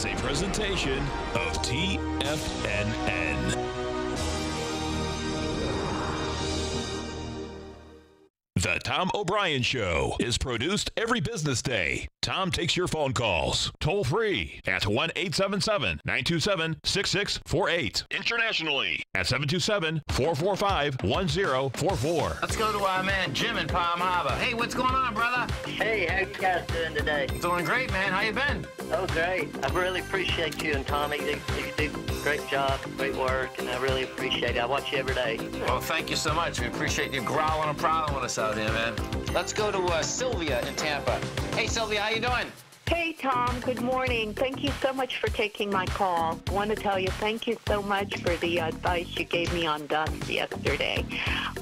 is a presentation of TFNN. The Tom O'Brien Show is produced every business day. Tom takes your phone calls toll free at 1-877-927-6648. Internationally at 727-445-1044. Let's go to our man Jim in Palm Harbor. Hey, what's going on, brother? Hey, how you guys doing today? Doing great, man. How you been? Oh, great. I really appreciate you and Tommy. You do a great job, great work, and I really appreciate it. I watch you every day. Well, thank you so much. We appreciate you growling and prowling with us out here, man. Let's go to Sylvia in Tampa. Hey, Sylvia, how you doing? Hey, Tom. Good morning. Thank you so much for taking my call. I want to tell you thank you so much for the advice you gave me on dust yesterday.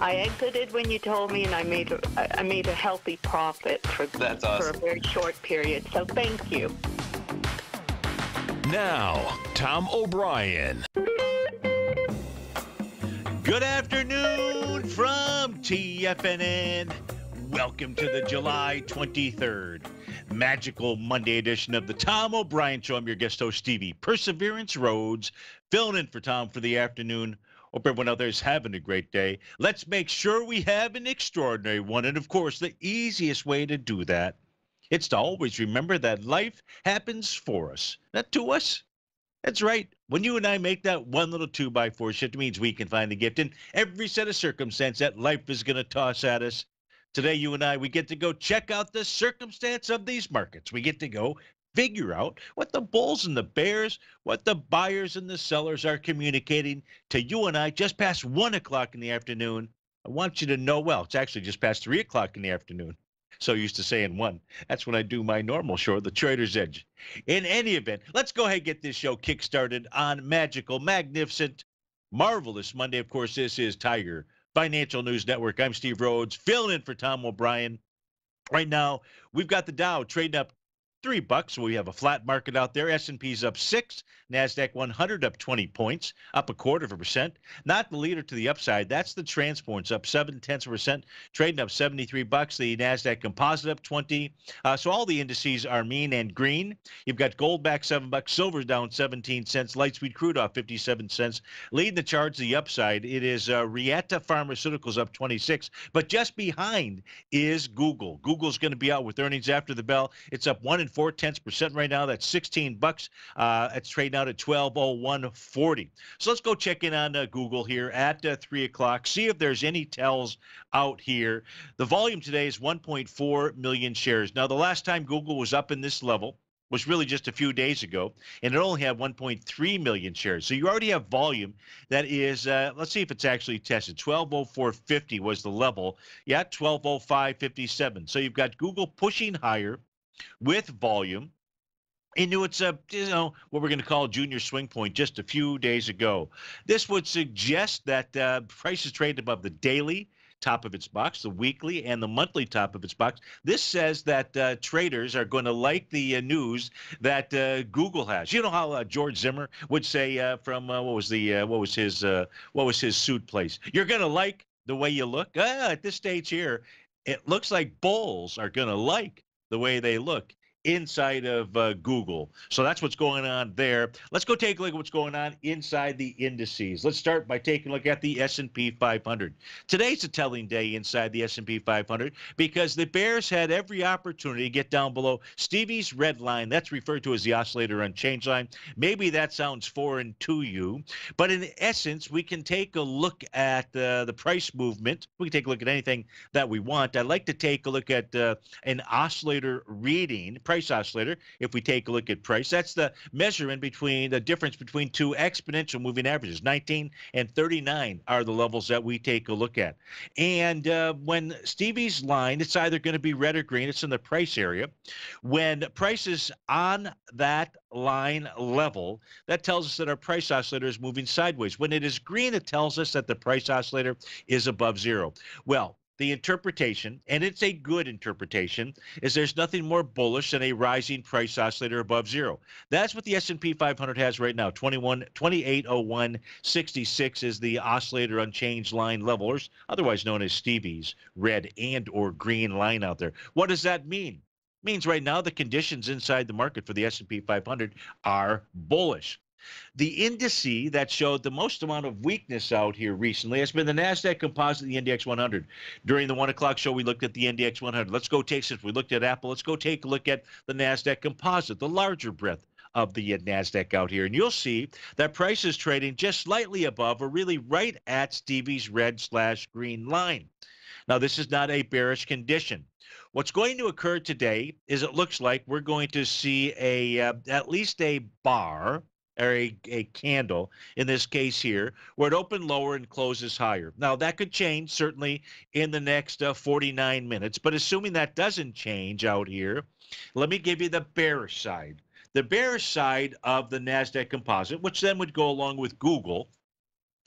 I exited when you told me, and I made a healthy profit for a very short period. So thank you. Now, Tom O'Brien. Good afternoon from TFNN. Welcome to the July 23rd magical Monday edition of the Tom O'Brien Show. I'm your guest host, Stevie Perseverance Rhodes, filling in for Tom for the afternoon. Hope everyone out there is having a great day. Let's make sure we have an extraordinary one. And, of course, the easiest way to do that, it's to always remember that life happens for us, not to us. That's right. When you and I make that one little 2x4 shift, it means we can find the gift in every set of circumstance that life is going to toss at us. Today, you and I, we get to go check out the circumstance of these markets. We get to go figure out what the bulls and the bears, what the buyers and the sellers are communicating to you and I just past 1 o'clock in the afternoon. I want you to know, well, it's actually just past 3 o'clock in the afternoon. So used to saying 1. That's when I do my normal show, The Trader's Edge. In any event, let's go ahead and get this show kick-started on magical, magnificent, marvelous Monday. Of course, this is Tiger Financial News Network. I'm Steve Rhodes, filling in for Tom O'Brien. Right now, we've got the Dow trading up $3. So we have a flat market out there. S&P's up 6. NASDAQ 100 up 20 points, up 0.25%. Not the leader to the upside. That's the transports up 0.7%, trading up $73. The NASDAQ Composite up 20. So all the indices are mean and green. You've got gold back $7. Silver's down 17 cents. Light sweet crude off 57 cents. Leading the charge to the upside, it is Rieta Pharmaceuticals up 26. But just behind is Google. Google's going to be out with earnings after the bell. It's up 1 4/10% right now. That's $16. It's trading out at 1201.40. So let's go check in on Google here at 3 o'clock. See if there's any tells out here. The volume today is 1.4 million shares. Now, the last time Google was up in this level was really just a few days ago, and it only had 1.3 million shares. So you already have volume that is, let's see if it's actually tested. 1204.50 was the level. Yeah, 1205.57. So you've got Google pushing higher with volume into its, what we're going to call junior swing point just a few days ago. This would suggest that prices trade above the daily top of its box, the weekly, and the monthly top of its box. This says that traders are going to like the news that Google has. You know how George Zimmer would say from what was his suit place? You're going to like the way you look. At this stage here, it looks like bulls are going to like the way they look inside of Google. So that's what's going on there. Let's go take a look at what's going on inside the indices. Let's start by taking a look at the S&P 500. Today's a telling day inside the S&P 500 because the bears had every opportunity to get down below Stevie's red line. That's referred to as the oscillator unchanged line. Maybe that sounds foreign to you, but in essence, we can take a look at the price movement. We can take a look at anything that we want. I'd like to take a look at an oscillator reading, price oscillator. If we take a look at price, that's the measurement between the difference between two exponential moving averages. 19 and 39 are the levels that we take a look at. And when Stevie's line, it's either going to be red or green. It's in the price area. When price is on that line level, that tells us that our price oscillator is moving sideways. When it is green, it tells us that the price oscillator is above zero. Well, the interpretation, and it's a good interpretation, is there's nothing more bullish than a rising price oscillator above zero. That's what the S&P 500 has right now. 2801.66 is the oscillator unchanged line level, or otherwise known as Stevie's red and or green line out there. What does that mean? Means right now the conditions inside the market for the S&P 500 are bullish. The indice that showed the most amount of weakness out here recently has been the NASDAQ Composite, the Index 100. During the 1 o'clock show, we looked at the Index 100. Let's go take, since we looked at Apple, let's go take a look at the NASDAQ Composite, the larger breadth of the NASDAQ out here. And you'll see that price is trading just slightly above, or really right at Stevie's red/green line. Now, this is not a bearish condition. What's going to occur today is it looks like we're going to see at least a bar, or a candle, in this case here, where it opened lower and closes higher. Now, that could change, certainly, in the next 49 minutes. But assuming that doesn't change out here, let me give you the bearish side. The bearish side of the NASDAQ Composite, which then would go along with Google,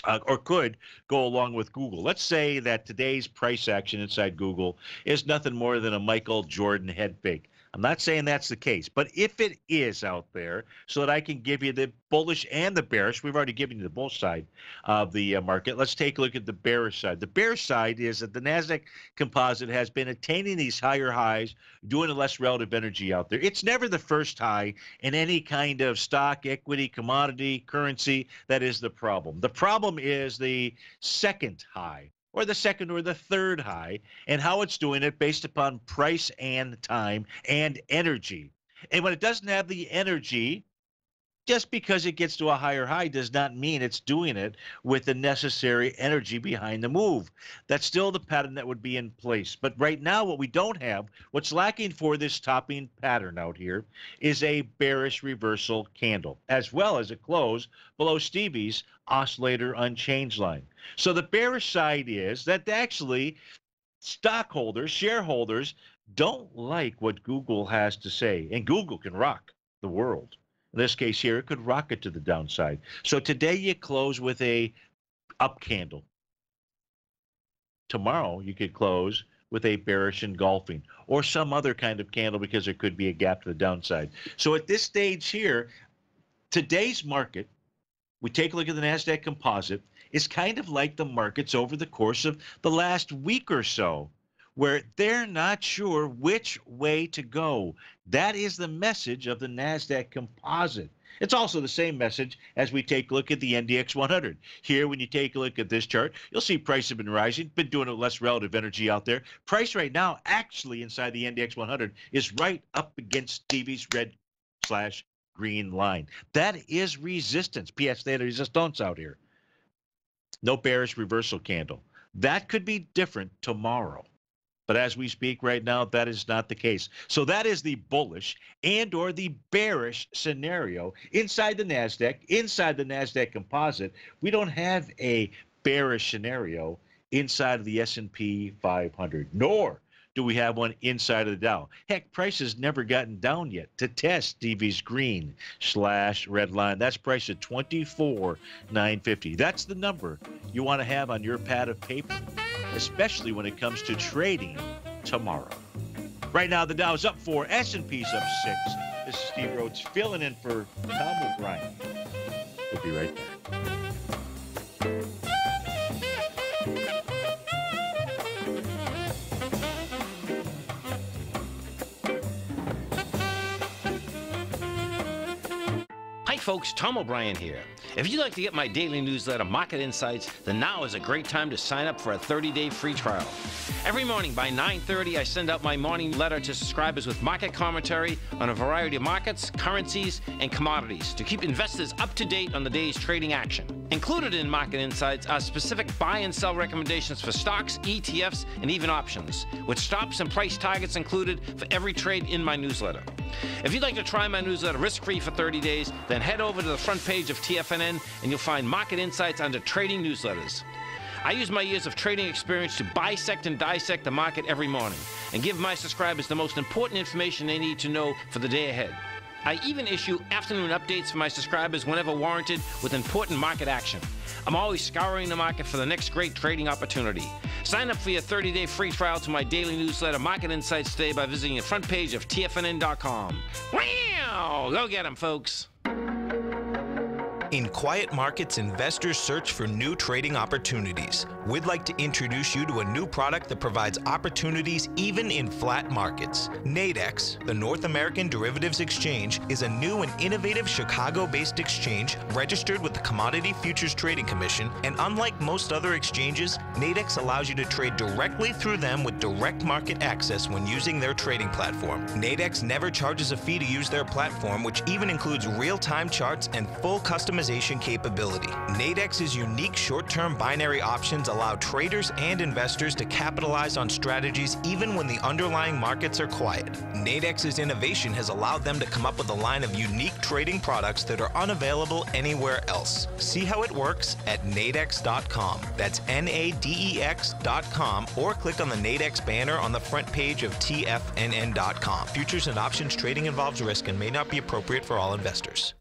or could go along with Google. Let's say that today's price action inside Google is nothing more than a Michael Jordan head fake. I'm not saying that's the case, but if it is out there, so that I can give you the bullish and the bearish, we've already given you the bull side of the market. Let's take a look at the bearish side. The bearish side is that the NASDAQ Composite has been attaining these higher highs, doing a less relative energy out there. It's never the first high in any kind of stock, equity, commodity, currency. That is the problem. The problem is the second high, or the second or the third high, and how it's doing it based upon price and time and energy. And when it doesn't have the energy, just because it gets to a higher high does not mean it's doing it with the necessary energy behind the move. That's still the pattern that would be in place. But right now, what we don't have, what's lacking for this topping pattern out here, is a bearish reversal candle, as well as a close below Stevie's oscillator unchanged line. So the bearish side is that actually stockholders, shareholders, don't like what Google has to say. And Google can rock the world. In this case here, it could rocket to the downside. So today you close with a up candle. Tomorrow you could close with a bearish engulfing, or some other kind of candle, because there could be a gap to the downside. So at this stage here, today's market, we take a look at the NASDAQ Composite, is kind of like the markets over the course of the last week or so, where they're not sure which way to go. That is the message of the NASDAQ Composite. It's also the same message as we take a look at the NDX 100. Here, when you take a look at this chart, you'll see price has been rising, been doing a less relative energy out there. Price right now, actually inside the NDX 100, is right up against Stevie's red/green line. That is resistance, pièce de résistance out here. No bearish reversal candle. That could be different tomorrow. But as we speak right now, that is not the case. So that is the bullish and or the bearish scenario inside the NASDAQ Composite. We don't have a bearish scenario inside of the S&P 500, nor do we have one inside of the Dow. Heck, price has never gotten down yet to test Stevie's green/red line. That's priced at 24,950. That's the number you want to have on your pad of paper, especially when it comes to trading tomorrow. Right now, the Dow's up 4, S&P's up 6. This is Steve Rhodes filling in for Tom O'Brien. We'll be right back. Hi folks, Tom O'Brien here. If you'd like to get my daily newsletter, Market Insights, then now is a great time to sign up for a 30-day free trial. Every morning by 9:30, I send out my morning letter to subscribers with market commentary on a variety of markets, currencies, and commodities to keep investors up to date on the day's trading action. Included in Market Insights are specific buy and sell recommendations for stocks, ETFs, and even options, with stops and price targets included for every trade in my newsletter. If you'd like to try my newsletter risk-free for 30 days, then head over to the front page of TFNN and you'll find Market Insights under Trading Newsletters. I use my years of trading experience to bisect and dissect the market every morning and give my subscribers the most important information they need to know for the day ahead. I even issue afternoon updates for my subscribers whenever warranted with important market action. I'm always scouring the market for the next great trading opportunity. Sign up for your 30-day free trial to my daily newsletter, Market Insights, today by visiting the front page of TFNN.com. Wow! Go get 'em, folks. In quiet markets, investors search for new trading opportunities. We'd like to introduce you to a new product that provides opportunities even in flat markets. Nadex, the North American Derivatives Exchange, is a new and innovative Chicago-based exchange registered with the Commodity Futures Trading Commission, and unlike most other exchanges, Nadex allows you to trade directly through them with direct market access when using their trading platform. Nadex never charges a fee to use their platform, which even includes real-time charts and full customization capability. Nadex's unique short-term binary options allow traders and investors to capitalize on strategies even when the underlying markets are quiet. Nadex's innovation has allowed them to come up with a line of unique trading products that are unavailable anywhere else. See how it works at nadex.com. That's NADEX.com, or click on the Nadex banner on the front page of TFNN.com. Futures and options trading involves risk and may not be appropriate for all investors.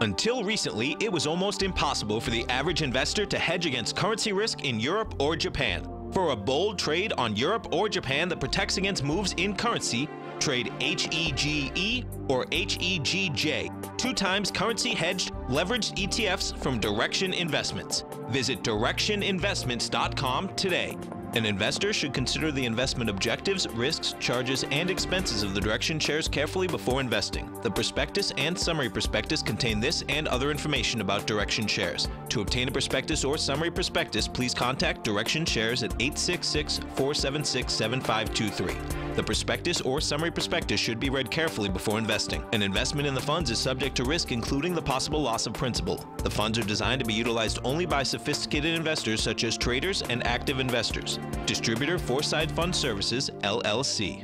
Until recently, it was almost impossible for the average investor to hedge against currency risk in Europe or Japan. For a bold trade on Europe or Japan that protects against moves in currency, trade HEGE or HEGJ, 2 times currency hedged leveraged ETFs from Direction Investments. Visit directioninvestments.com today. An investor should consider the investment objectives, risks, charges, and expenses of the Direction shares carefully before investing. The prospectus and summary prospectus contain this and other information about Direction shares. To obtain a prospectus or summary prospectus, please contact Direction shares at 866-476-7523. The prospectus or summary prospectus should be read carefully before investing. An investment in the funds is subject to risk, including the possible loss of principal. The funds are designed to be utilized only by sophisticated investors such as traders and active investors. Distributor Foreside Fund Services, LLC.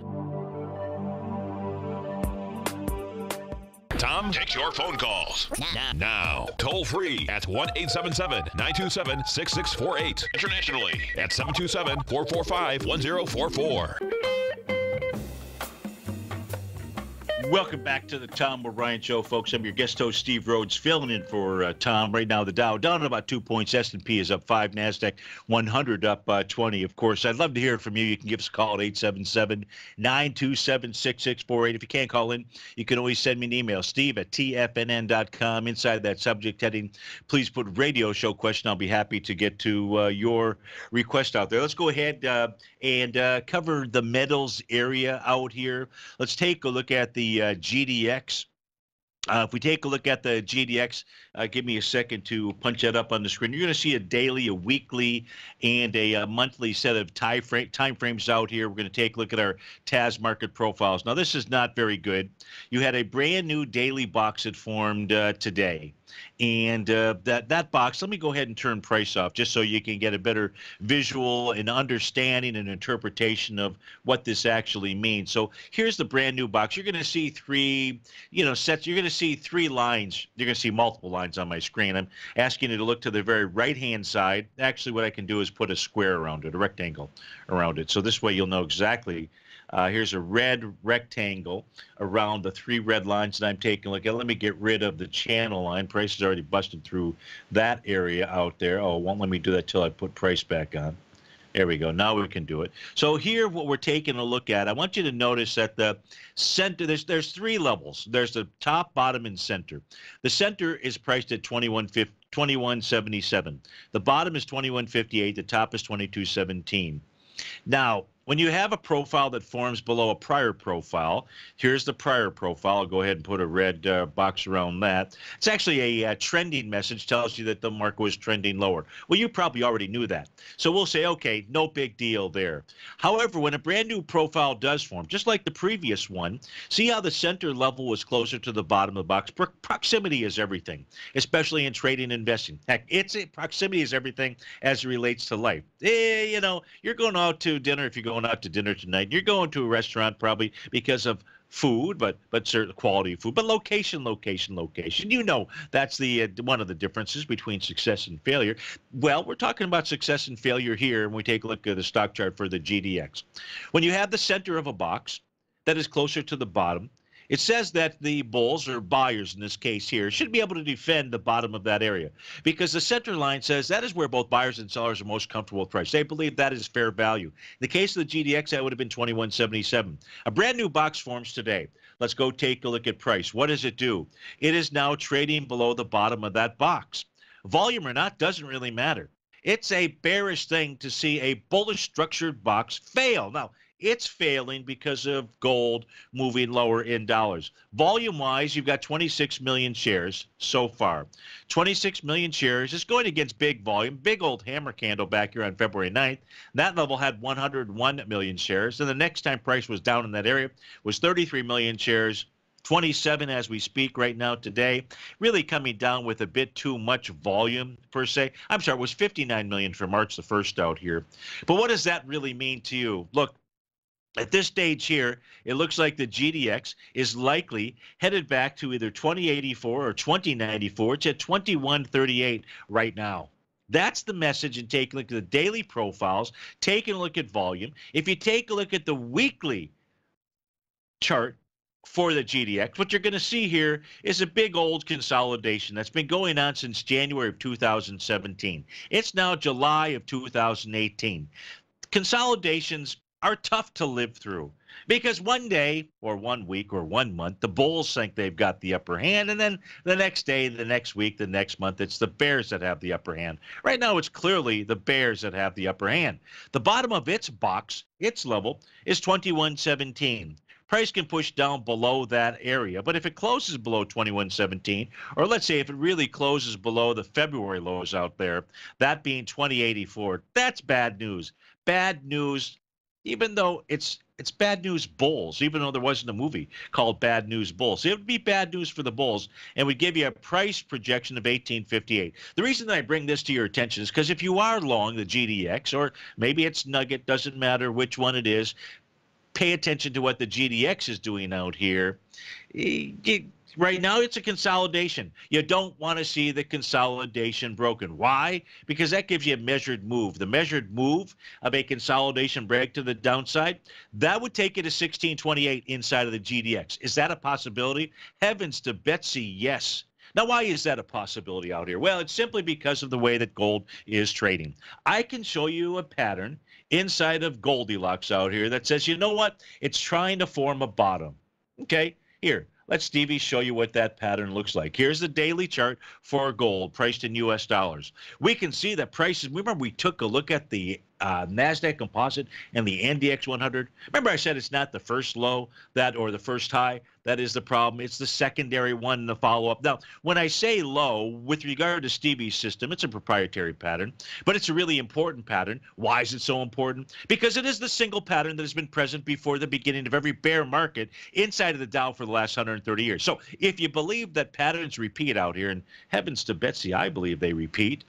Tom takes your phone calls now. Toll free at 1-877-927-6648. Internationally at 727-445-1044. Welcome back to the Tom O'Brien Show, folks. I'm your guest host, Steve Rhodes, filling in for Tom. Right now, the Dow down about 2 points. S&P is up 5. NASDAQ 100 up 20. Of course, I'd love to hear from you. You can give us a call at 877-927-6648. If you can't call in, you can always send me an email, steve@tfnn.com. Inside that subject heading, please put radio show question. I'll be happy to get to your request out there. Let's go ahead and cover the metals area out here. Let's take a look at the GDX. If we take a look at the GDX, give me a second to punch that up on the screen. You're going to see a daily, a weekly, and a monthly set of time frames out here. We're going to take a look at our TAS market profiles. Now, this is not very good. You had a brand new daily box that formed today. And that box, let me go ahead and turn price off just so you can get a better visual and understanding and interpretation of what this actually means. So here's the brand new box. You're going to see 3, sets. You're going to see 3 lines. You're going to see multiple lines on my screen. I'm asking you to look to the very right-hand side. Actually, what I can do is put a square around it, a rectangle around it. So this way you'll know exactly. Here's a red rectangle around the 3 red lines that I'm taking a look at. Let me get rid of the channel line. Price is already busted through that area out there. Oh, it won't let me do that till I put price back on. There we go. Now we can do it. So here, what we're taking a look at, I want you to notice that the center, there's 3 levels. There's the top, bottom, and center. The center is priced at 21.77. The bottom is 21.58. The top is 22.17. Now, when you have a profile that forms below a prior profile, here's the prior profile. I'll go ahead and put a red box around that. It's actually a trending message, tells you that the market was trending lower. Well, you probably already knew that. So we'll say, okay, no big deal there. However, when a brand new profile does form, just like the previous one, see how the center level was closer to the bottom of the box? Proximity is everything, especially in trading and investing. Heck, proximity is everything as it relates to life. You're going out to dinner if you're going out to dinner tonight. You're going to a restaurant probably because of food, but certain quality of food, but location. That's the one of the differences between success and failure. Well, we're talking about success and failure here, and we take a look at the stock chart for the GDX. When you have the center of a box that is closer to the bottom, it says that the bulls, or buyers in this case here, should be able to defend the bottom of that area, because the center line says that is where both buyers and sellers are most comfortable with price. They believe that is fair value. In the case of the GDX, that would have been 21.77. A brand new box forms today. let's go take a look at price. What does it do? It is now trading below the bottom of that box. Volume or not doesn't really matter. It's a bearish thing to see a bullish structured box fail. Now, it's failing because of gold moving lower in dollars. Volume-wise, you've got 26 million shares so far. 26 million shares is going against big volume, big old hammer candle back here on February 9th. That level had 101 million shares. And the next time price was down in that area was 33 million shares. 27 as we speak right now today, really coming down with a bit too much volume per se. I'm sorry, it was 59 million for March the 1st out here. But what does that really mean to you? Look, at this stage here, it looks like the GDX is likely headed back to either 2084 or 2094. It's at 2138 right now. That's the message, and take a look at the daily profiles, take a look at volume. If you take a look at the weekly chart for the GDX, what you're going to see here is a big old consolidation that's been going on since January of 2017. It's now July of 2018. Consolidations are tough to live through because one day or 1 week or 1 month, the bulls think they've got the upper hand. And then the next day, the next week, the next month, it's the bears that have the upper hand. Right now, it's clearly the bears that have the upper hand. The bottom of its box, its level, is 2117. Price can push down below that area. But if it closes below 2117, or let's say if it really closes below the February lows out there, that being 2084, that's bad news. Bad news. Even though it's bad news bulls, even though there wasn't a movie called Bad News Bulls. It would be bad news for the bulls, and would give you a price projection of 1858. The reason that I bring this to your attention is because if you are long the GDX, or maybe it's Nugget, doesn't matter which one it is, pay attention to what the GDX is doing out here. Right now, it's a consolidation. You don't want to see the consolidation broken. Why? Because that gives you a measured move. The measured move of a consolidation break to the downside, that would take it to 1628 inside of the GDX. Is that a possibility? Heavens to Betsy, yes. Now, why is that a possibility out here? Well, it's simply because of the way that gold is trading. I can show you a pattern inside of Goldilocks out here that says, you know what? It's trying to form a bottom. Okay, here. Let Stevie show you what that pattern looks like. Here's the daily chart for gold priced in U.S. dollars. We can see that prices, remember we took a look at the NASDAQ composite and the NDX 100. Remember I said it's not the first low or the first high. That is the problem. It's the secondary one in the follow-up. Now, when I say low, with regard to Stevie's system, it's a proprietary pattern, but it's a really important pattern. Why is it so important? Because it is the single pattern that has been present before the beginning of every bear market inside of the Dow for the last 130 years. So if you believe that patterns repeat out here, and heavens to Betsy, I believe they repeat,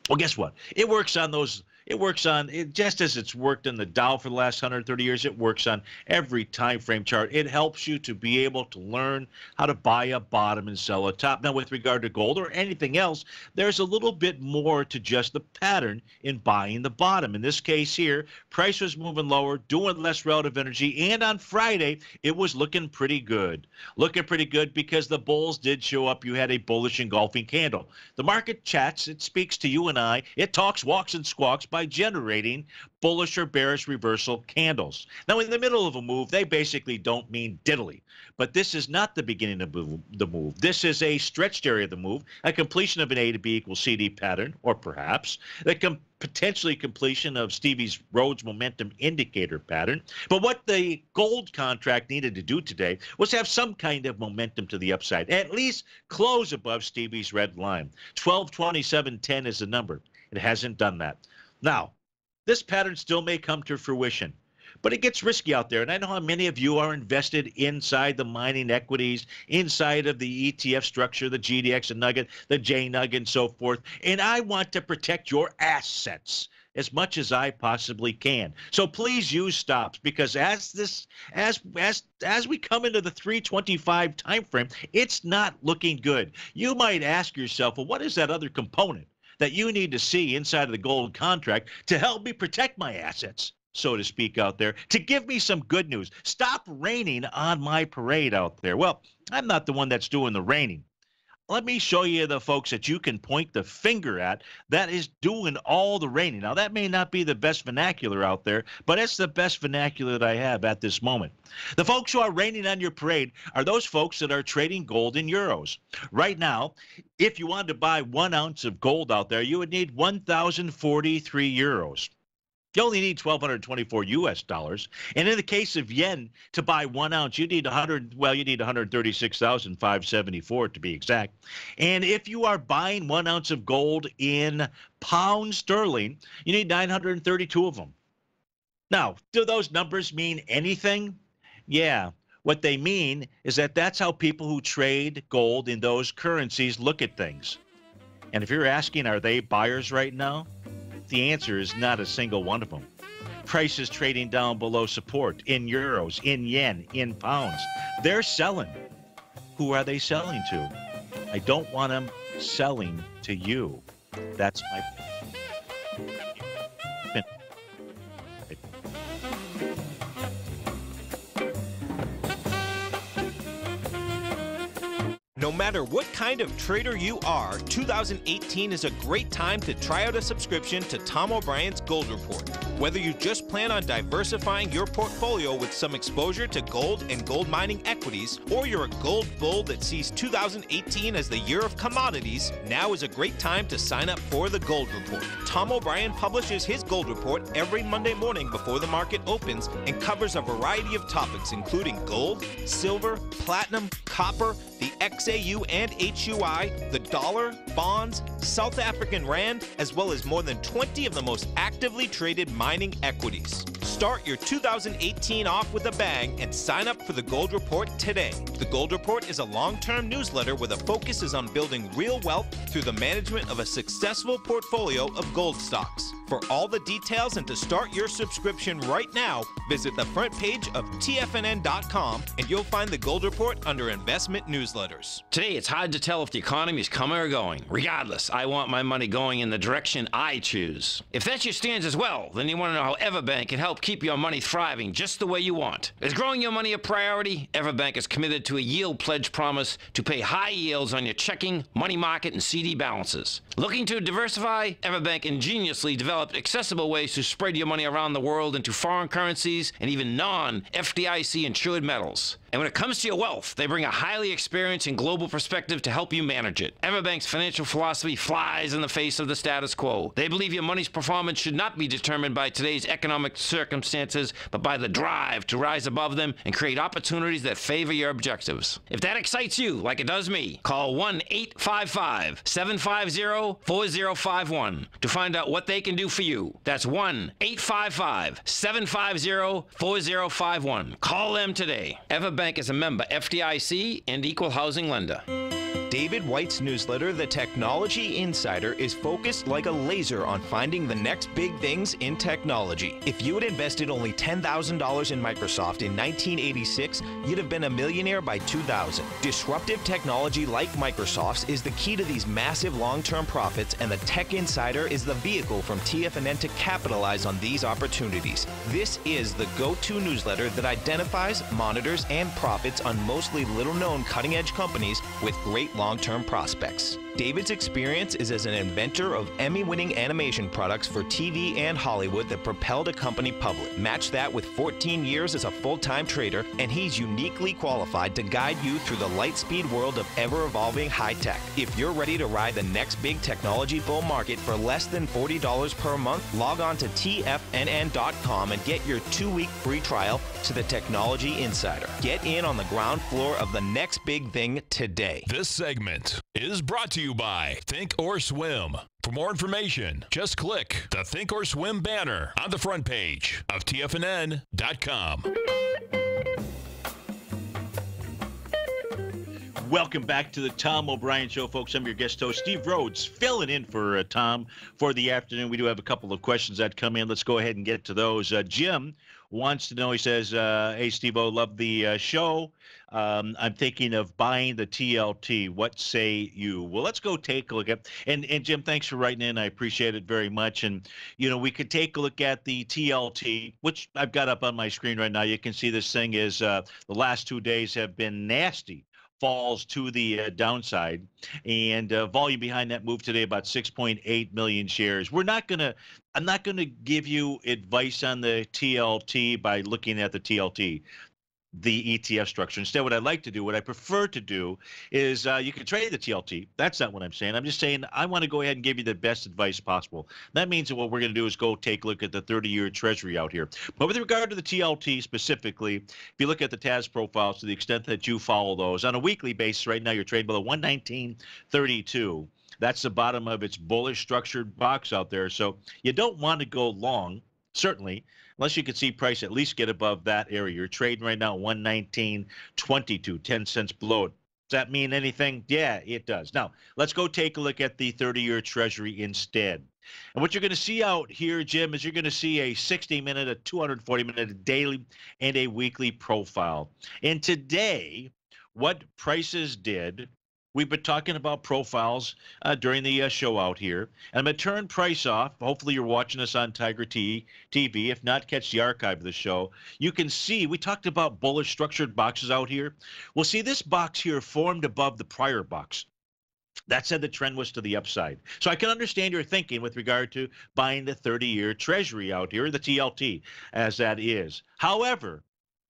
well, guess what? It works on those. It works on it just as it's worked in the Dow for the last 130 years. It works on every time frame chart. It helps you to be able to learn how to buy a bottom and sell a top. Now, with regard to gold or anything else, there's a little bit more to just the pattern in buying the bottom. In this case here, price was moving lower, doing less relative energy, and on Friday, it was looking pretty good. Looking pretty good because the bulls did show up. You had a bullish engulfing candle. The market chats. It speaks to you and I. It talks, walks, and squawks by generating bullish or bearish reversal candles. Now, in the middle of a move, they basically don't mean diddly. But this is not the beginning of the move. This is a stretched area of the move, a completion of an A to B equals CD pattern, or perhaps the potentially completion of Stevie's Rhodes momentum indicator pattern. But what the gold contract needed to do today was have some kind of momentum to the upside, at least close above Stevie's red line. 1227.10 is the number. It hasn't done that. Now, this pattern still may come to fruition, but it gets risky out there. And I know how many of you are invested inside the mining equities, inside of the ETF structure, the GDX and Nugget, the JNUG and so forth. And I want to protect your assets as much as I possibly can. So please use stops, because as we come into the 325 time frame, it's not looking good. You might ask yourself, well, what is that other component that you need to see inside of the gold contract to help me protect my assets, so to speak, out there, to give me some good news? Stop raining on my parade out there. Well, I'm not the one that's doing the raining. let me show you the folks that you can point the finger at that is doing all the raining. Now, that may not be the best vernacular out there, but it's the best vernacular that I have at this moment. The folks who are raining on your parade are those folks that are trading gold in euros. Right now, if you wanted to buy 1 ounce of gold out there, you would need 1,043 euros. You only need 1,224 US dollars. And in the case of yen, to buy 1 ounce, you need 136,574 to be exact. And if you are buying 1 ounce of gold in pounds sterling, you need 932 of them. Now, do those numbers mean anything? Yeah. What they mean is that that's how people who trade gold in those currencies look at things. And if you're asking, are they buyers right now? The answer is not a single one of them. Prices trading down below support in euros, in yen, in pounds. They're selling. Who are they selling to? I don't want them selling to you. That's my No matter what kind of trader you are, 2018 is a great time to try out a subscription to Tom O'Brien's Gold Report. Whether you just plan on diversifying your portfolio with some exposure to gold and gold mining equities, or you're a gold bull that sees 2018 as the year of commodities, now is a great time to sign up for the Gold Report. Tom O'Brien publishes his Gold Report every Monday morning before the market opens and covers a variety of topics including gold, silver, platinum, copper, the XAU and HUI, the dollar, bonds, South African rand, as well as more than 20 of the most actively traded mining equities. Start your 2018 off with a bang and sign up for the Gold Report today. The Gold Report is a long-term newsletter where the focus is on building real wealth through the management of a successful portfolio of gold stocks. For all the details and to start your subscription right now, visit the front page of TFNN.com and you'll find the Gold Report under Investment Newsletters. Today, it's hard to tell if the economy is coming or going. Regardless, I want my money going in the direction I choose. If that's your stance as well, then you want to know how Everbank can help keep your money thriving just the way you want. Is growing your money a priority? Everbank is committed to a yield pledge promise to pay high yields on your checking, money market, and CD balances. Looking to diversify? Everbank ingeniously developed accessible ways to spread your money around the world into foreign currencies and even non-FDIC insured metals. And when it comes to your wealth, they bring a highly experienced and global perspective to help you manage it. Everbank's financial philosophy flies in the face of the status quo. They believe your money's performance should not be determined by today's economic circumstances, but by the drive to rise above them and create opportunities that favor your objectives. If that excites you, like it does me, call 1-855-750-4051 to find out what they can do for you. That's 1-855-750-4051. Call them today. Everbank is a member FDIC and equal housing lender. David White's newsletter, The Technology Insider, is focused like a laser on finding the next big things in technology. If you had invested only $10,000 in Microsoft in 1986, you'd have been a millionaire by 2000. Disruptive technology like Microsoft's is the key to these massive long-term profits, and the Tech Insider is the vehicle from TFNN to capitalize on these opportunities. This is the go-to newsletter that identifies, monitors, and profits on mostly little-known cutting-edge companies with great long-term prospects. David's experience is as an inventor of Emmy-winning animation products for TV and Hollywood that propelled a company public. Match that with 14 years as a full-time trader, and he's uniquely qualified to guide you through the light-speed world of ever-evolving high-tech. If you're ready to ride the next big technology bull market for less than $40 per month, log on to TFNN.com and get your 2-week free trial to the Technology Insider. Get in on the ground floor of the next big thing today. This segment is brought to you by Think or Swim. For more information, just click the Think or Swim banner on the front page of TFNN.com. Welcome back to the Tom O'Brien Show, folks. I'm your guest host, Steve Rhodes, filling in for Tom for the afternoon. We do have a couple of questions that come in. Let's go ahead and get to those. Jim wants to know, he says, hey, Steve-O, love the show. I'm thinking of buying the TLT. What say you? Well, let's go take a look at, and Jim, thanks for writing in. I appreciate it very much. And, you know, we could take a look at the TLT, which I've got up on my screen right now. You can see this thing is the last 2 days have been nasty falls to the downside, and volume behind that move today about 6.8 million shares. I'm not gonna give you advice on the TLT by looking at the TLT, the ETF structure. Instead, what I like to do, what I prefer to do, is you can trade the TLT. That's not what I'm saying. I'm just saying I want to go ahead and give you the best advice possible. That means that what we're going to do is go take a look at the 30-year Treasury out here. But with regard to the TLT specifically, if you look at the TAS profiles to the extent that you follow those, on a weekly basis right now, you're trading below 119.32. That's the bottom of its bullish structured box out there. So you don't want to go long, certainly, unless you can see price at least get above that area. You're trading right now 119.22, 10 cents below it. Does that mean anything? Yeah, it does. Now, let's go take a look at the 30-year Treasury instead. And what you're going to see out here, Jim, is you're going to see a 60-minute, a 240-minute, a daily, and a weekly profile. And today, what prices did, we've been talking about profiles during the show out here. And I'm going to turn price off. Hopefully you're watching us on Tiger TV. If not, catch the archive of the show. You can see we talked about bullish structured boxes out here. Well, see, this box here formed above the prior box. That said the trend was to the upside. So I can understand your thinking with regard to buying the 30-year Treasury out here, the TLT, as that is. However,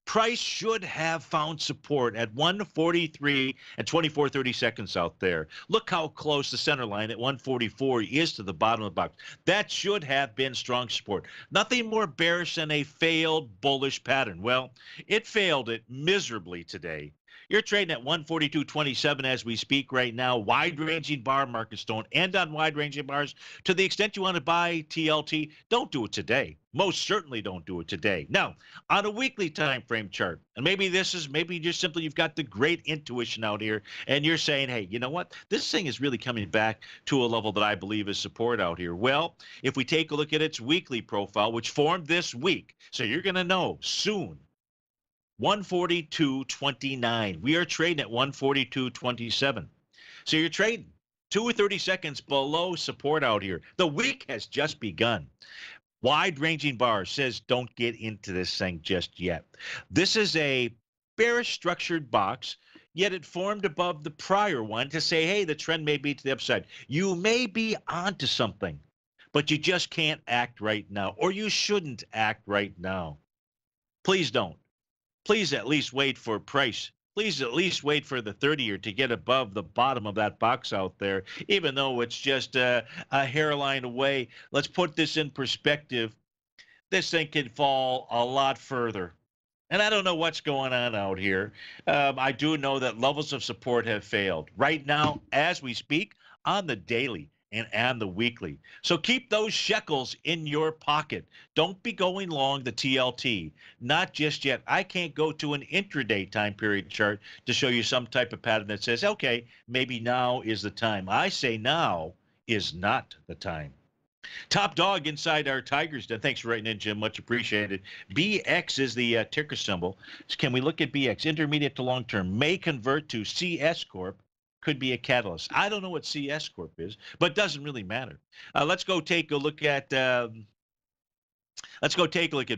price should have found support at 143 and 24/30 seconds out there. Look how close the center line at 144 is to the bottom of the box. That should have been strong support. Nothing more bearish than a failed bullish pattern. Well, it failed it miserably today. You're trading at 142.27 as we speak right now. Wide-ranging bar markets don't end on wide-ranging bars. To the extent you want to buy TLT, don't do it today. Most certainly don't do it today. Now, on a weekly time frame chart, and maybe just simply you've got the great intuition out here, and you're saying, hey, you know what? This thing is really coming back to a level that I believe is support out here. Well, if we take a look at its weekly profile, which formed this week, so you're going to know soon, 142.29. We are trading at 142.27. So you're trading 2 or 30 seconds below support out here. The week has just begun. Wide-ranging bar says don't get into this thing just yet. This is a bearish structured box, yet it formed above the prior one to say, hey, the trend may be to the upside. You may be onto something, but you just can't act right now, or you shouldn't act right now. Please don't. Please at least wait for price. Please at least wait for the 30-year to get above the bottom of that box out there, even though it's just a hairline away. Let's put this in perspective. This thing can fall a lot further. And I don't know what's going on out here. I do know that levels of support have failed. Right now, as we speak, on the daily and the weekly. So keep those shekels in your pocket. Don't be going long the TLT. Not just yet. I can't go to an intraday time period chart to show you some type of pattern that says, okay, maybe now is the time. I say now is not the time. Top dog inside our Tigers Den. Thanks for writing in, Jim. Much appreciated. BX is the ticker symbol. Can we look at BX? Intermediate to long term. May convert to CS Corp. Could be a catalyst. I don't know what CS Corp is, but it doesn't really matter. Let's go take a look at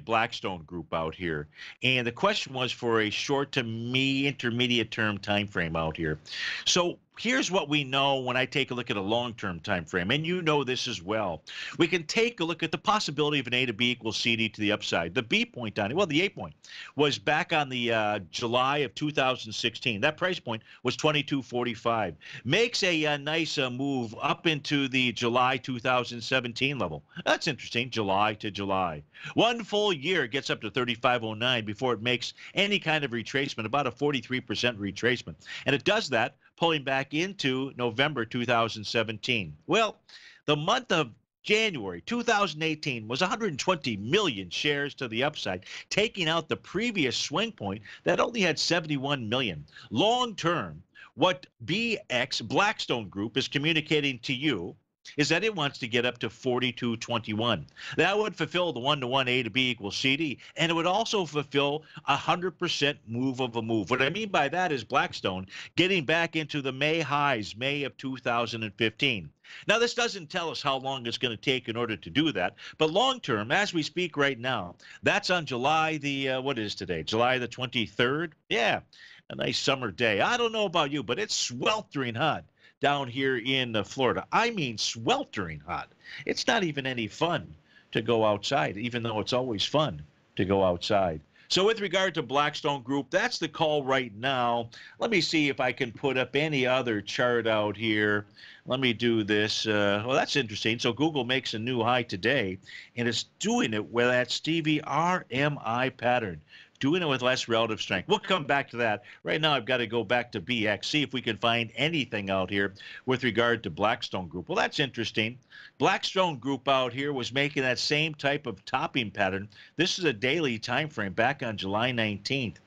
Blackstone Group out here. And the question was for a short to intermediate term time frame out here. So here's what we know when I take a look at a long-term time frame, and you know this as well. We can take a look at the possibility of an A to B equals CD to the upside. The B point on it, well, the A point was back on the July of 2016. That price point was 22.45. Makes a nice move up into the July 2017 level. That's interesting, July to July. One full year gets up to 35.09 before it makes any kind of retracement, about a 43% retracement. And it does that pulling back into November 2017. Well, the month of January 2018 was 120 million shares to the upside, taking out the previous swing point that only had 71 million. Long term, what BX Blackstone Group is communicating to you is that it wants to get up to 42.21. That would fulfill the 1-to-1 A to B equals CD, and it would also fulfill 100% move of a move. What I mean by that is Blackstone getting back into the May highs, May of 2015. Now, this doesn't tell us how long it's going to take in order to do that, but long term, as we speak right now, that's on July the, what is today? July the 23rd? Yeah. a nice summer day. I don't know about you, but it's sweltering hot down here in Florida. I mean, sweltering hot. It's not even any fun to go outside, even though it's always fun to go outside. So with regard to Blackstone Group, that's the call right now. Let me see if I can put up any other chart out here. Let me do this. Well, that's interesting. So Google makes a new high today, and it's doing it with that Stevie RMI pattern, doing it with less relative strength. We'll come back to that. Right now, I've got to go back to BX, see if we can find anything out here with regard to Blackstone Group. Well, that's interesting. Blackstone Group out here was making that same type of topping pattern. This is a daily time frame back on July 19th.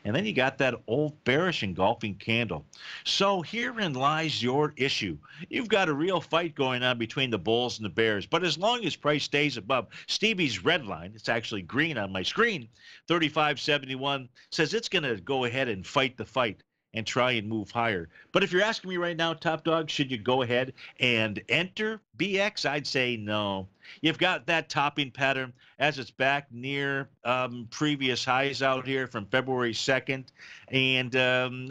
And then you got that old bearish engulfing candle. So herein lies your issue. You've got a real fight going on between the bulls and the bears. But as long as price stays above Stevie's red line, it's actually green on my screen, 35.71, says it's going to go ahead and fight the fight and try and move higher. But if you're asking me right now, Top Dog, should you go ahead and enter BX? I'd say no. You've got that topping pattern as it's back near previous highs out here from February 2nd. And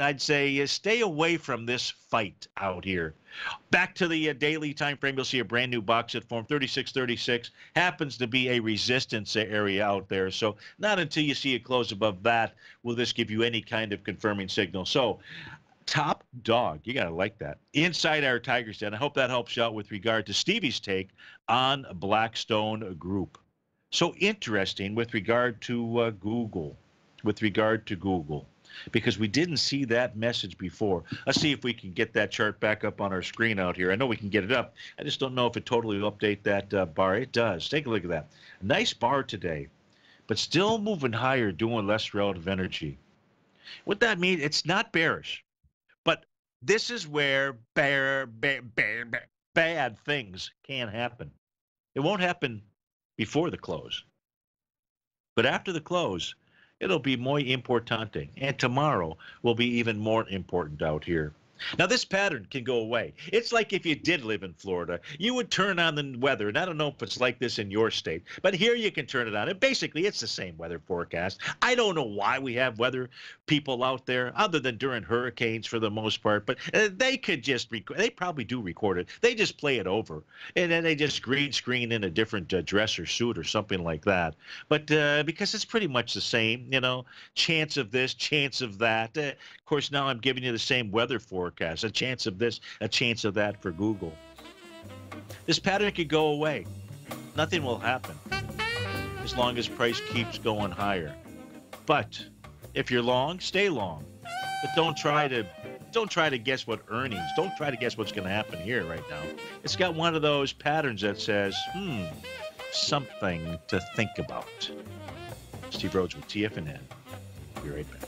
I'd say stay away from this fight out here. Back to the daily time frame, you'll see a brand new box at form 3636. Happens to be a resistance area out there. So not until you see it close above that will this give you any kind of confirming signal. So Top Dog, you got to like that. Inside our Tiger's Den. I hope that helps you out with regard to Stevie's take on Blackstone Group. So interesting with regard to Google, because we didn't see that message before. Let's see if we can get that chart back up on our screen out here. I know we can get it up. I just don't know if it totally will update that bar. It does. Take a look at that. Nice bar today, but still moving higher, doing less relative energy. What that means, it's not bearish. But this is where bad things can happen. It won't happen before the close. But after the close, it'll be muy importante. And tomorrow will be even more important out here. Now, this pattern can go away. It's like if you did live in Florida, you would turn on the weather. And I don't know if it's like this in your state, but here you can turn it on. And basically, it's the same weather forecast. I don't know why we have weather people out there other than during hurricanes for the most part, but they could just they probably do record it. They just play it over, and then they just green screen in a different dress or suit or something like that. But because it's pretty much the same, you know, chance of this, chance of that. Of course, now I'm giving you the same weather forecast. A chance of this, a chance of that for Google. This pattern could go away. Nothing will happen as long as price keeps going higher. But if you're long, stay long. But don't try to guess what earnings. Don't try to guess what's going to happen here right now. It's got one of those patterns that says, something to think about. Steve Rhodes with TFNN. Be right back.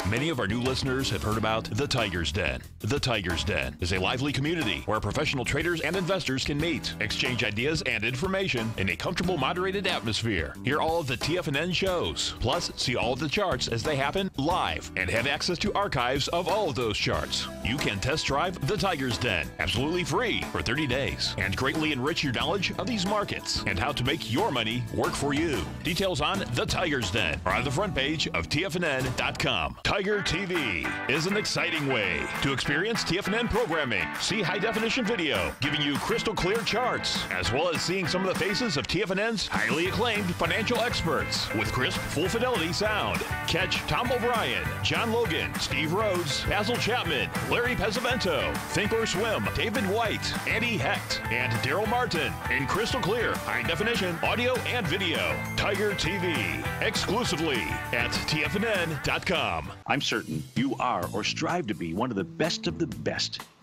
Many of our new listeners have heard about the Tiger's Den. The Tiger's Den is a lively community where professional traders and investors can meet, exchange ideas and information in a comfortable, moderated atmosphere. Hear all of the TFNN shows, plus see all of the charts as they happen live and have access to archives of all of those charts. You can test drive the Tiger's Den absolutely free for 30 days and greatly enrich your knowledge of these markets and how to make your money work for you. Details on the Tiger's Den are on the front page of TFNN.com. Tiger TV is an exciting way to experience TFNN programming. See high-definition video giving you crystal clear charts, as well as seeing some of the faces of TFNN's highly acclaimed financial experts with crisp, full-fidelity sound. Catch Tom O'Brien, John Logan, Steve Rhodes, Basil Chapman, Larry Pesavento, Think or Swim, David White, Andy Hecht, and Daryl Martin in crystal clear, high-definition audio and video. Tiger TV, exclusively at TFNN.com. I'm certain you are or strive to be one of the best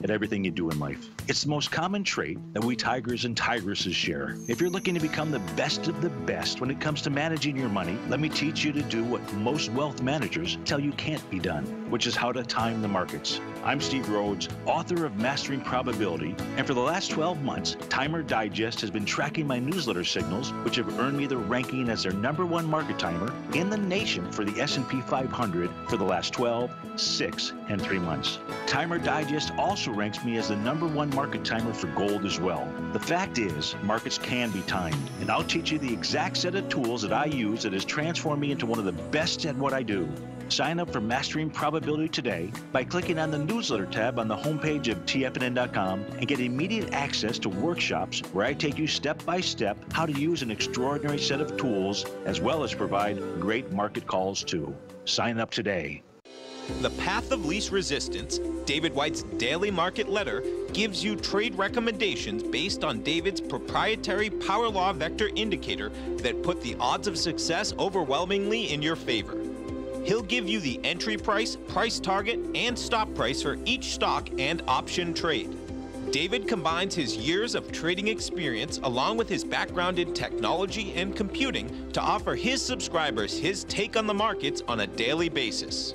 at everything you do in life. It's the most common trait that we tigers and tigresses share. If you're looking to become the best of the best when it comes to managing your money, let me teach you to do what most wealth managers tell you can't be done, which is how to time the markets. I'm Steve Rhodes, author of Mastering Probability, and for the last 12 months, Timer Digest has been tracking my newsletter signals, which have earned me the ranking as their #1 market timer in the nation for the S&P 500 for the last 12, 6, and 3 months. Timer Digest also also ranks me as the #1 market timer for gold as well. The fact is, markets can be timed, and I'll teach you the exact set of tools that I use that has transformed me into one of the best at what I do. Sign up for Mastering Probability today by clicking on the newsletter tab on the homepage of TFNN.com and get immediate access to workshops where I take you step by step how to use an extraordinary set of tools as well as provide great market calls too. Sign up today. The Path of Least Resistance, David White's daily market letter, gives you trade recommendations based on David's proprietary power law vector indicator that put the odds of success overwhelmingly in your favor. He'll give you the entry price, price target, and stop price for each stock and option trade. David combines his years of trading experience along with his background in technology and computing to offer his subscribers his take on the markets on a daily basis.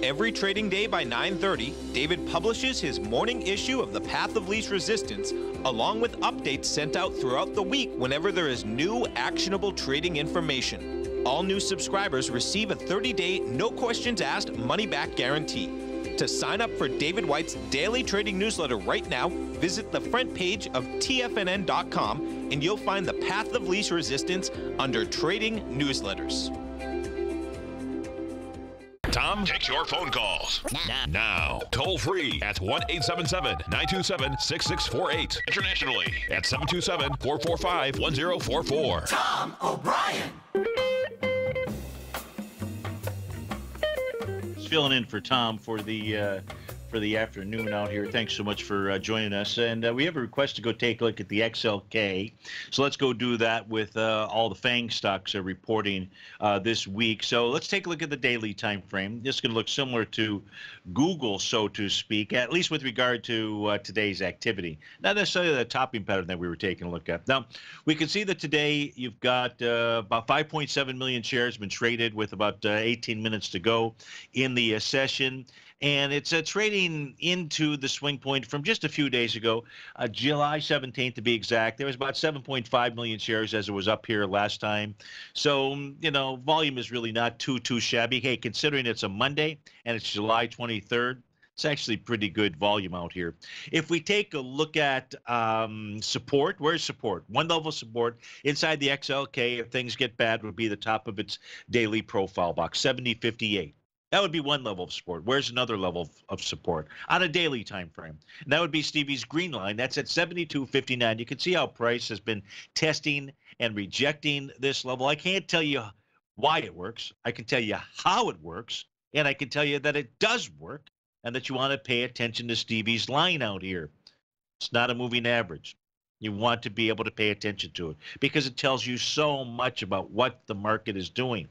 Every trading day by 9:30, David publishes his morning issue of The Path of Least Resistance, along with updates sent out throughout the week whenever there is new actionable trading information. All new subscribers receive a 30-day, no questions asked, money-back guarantee. To sign up for David White's daily trading newsletter right now, visit the front page of TFNN.com and you'll find the Path of Least Resistance under Trading Newsletters. Tom takes your phone calls now. Toll free at 1-877-927-6648. Internationally at 727-445-1044. Tom O'Brien. Filling in for Tom for the afternoon out here. Thanks so much for joining us. And we have a request to go take a look at the XLK. So let's go do that with all the FANG stocks are reporting this week. So let's take a look at the daily time frame. This is going to look similar to Google, so to speak, at least with regard to today's activity. Not necessarily the topping pattern that we were taking a look at. Now, we can see that today you've got about 5.7 million shares been traded with about 18 minutes to go in the session. And it's trading into the swing point from just a few days ago, July 17th to be exact. There was about 7.5 million shares as it was up here last time. So, you know, volume is really not too shabby. Hey, considering it's a Monday and it's July 23rd, it's actually pretty good volume out here. If we take a look at support, where's support? One level of support inside the XLK, if things get bad, would be the top of its daily profile box, 70.58. That would be one level of support. Where's another level of support on a daily time frame? And that would be Stevie's green line. That's at 72.59. You can see how price has been testing and rejecting this level. I can't tell you why it works. I can tell you how it works, and I can tell you that it does work and that you want to pay attention to Stevie's line out here. It's not a moving average. You want to be able to pay attention to it because it tells you so much about what the market is doing.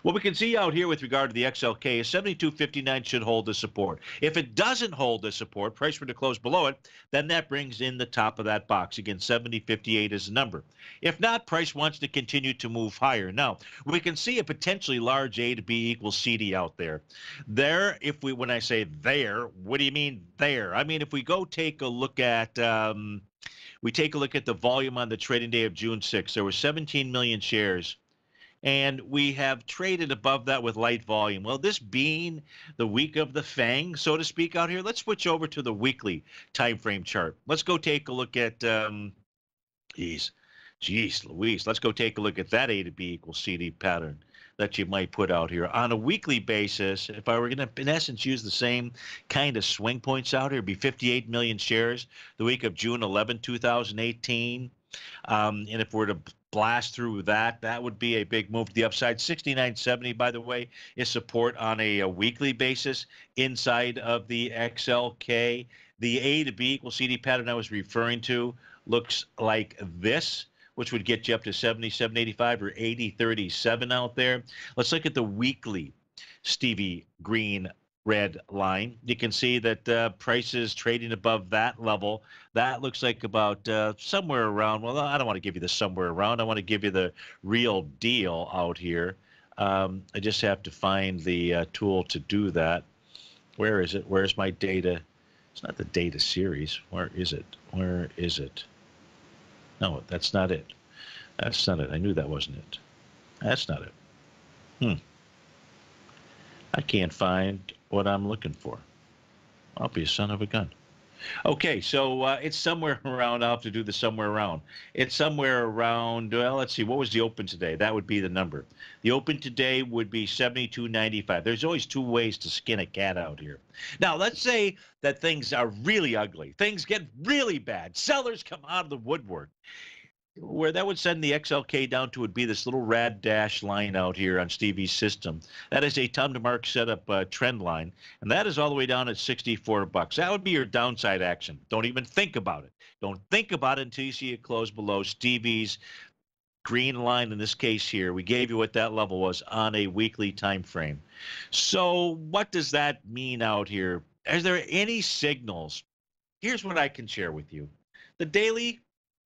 What we can see out here with regard to the XLK is 72.59 should hold the support. If it doesn't hold the support, price were to close below it, then that brings in the top of that box. Again, 70.58 is the number. If not, price wants to continue to move higher. Now, we can see a potentially large A to B equals CD out there. There, when I say there, what do you mean there? I mean, if we go take a look at the volume on the trading day of June 6th, there were 17 million shares. And we have traded above that with light volume. Well, this being the week of the FANG, so to speak, out here, let's switch over to the weekly time frame chart. Let's go take a look at, geez Louise, let's go take a look at that A to B equals CD pattern that you might put out here. On a weekly basis, if I were going to, in essence, use the same kind of swing points out here, it'd be 58 million shares the week of June 11, 2018. And if we're to blast through that, that would be a big move to the upside. 69.70, by the way, is support on a weekly basis inside of the XLK. The A to B equals CD pattern I was referring to looks like this, which would get you up to 77.85 or 80.37 out there. Let's look at the weekly Stevie green red line. You can see that prices trading above that level. That looks like about somewhere around, well, I don't want to give you the somewhere around. I want to give you the real deal out here. I just have to find the tool to do that. Where is it? Where's my data? It's not the data series. Where is it? Where is it? No, that's not it. That's not it. I knew that wasn't it. That's not it. I can't find what I'm looking for. I'll be a son of a gun. Okay, so it's somewhere around. I'll have to do the somewhere around. It's somewhere around. Well, let's see. What was the open today? That would be the number. The open today would be 72.95. There's always two ways to skin a cat out here. Now, let's say that things are really ugly. Things get really bad. Sellers come out of the woodwork. Where that would send the XLK down to would be this little rad dash line out here on Stevie's system. That is a time to mark setup trend line, and that is all the way down at 64 bucks. That would be your downside action. Don't even think about it. Don't think about it until you see it close below Stevie's green line. In this case here, we gave you what that level was on a weekly time frame. So what does that mean out here? Is there any signals? Here's what I can share with you. The daily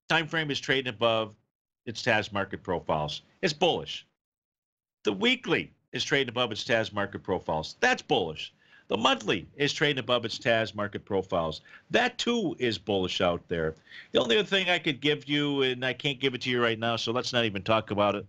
time frame is trading above its TAS market profiles. It's bullish. The weekly is trading above its TAS market profiles. That's bullish. The monthly is trading above its TAS market profiles. That too is bullish out there. The only other thing I could give you, and I can't give it to you right now, so let's not even talk about it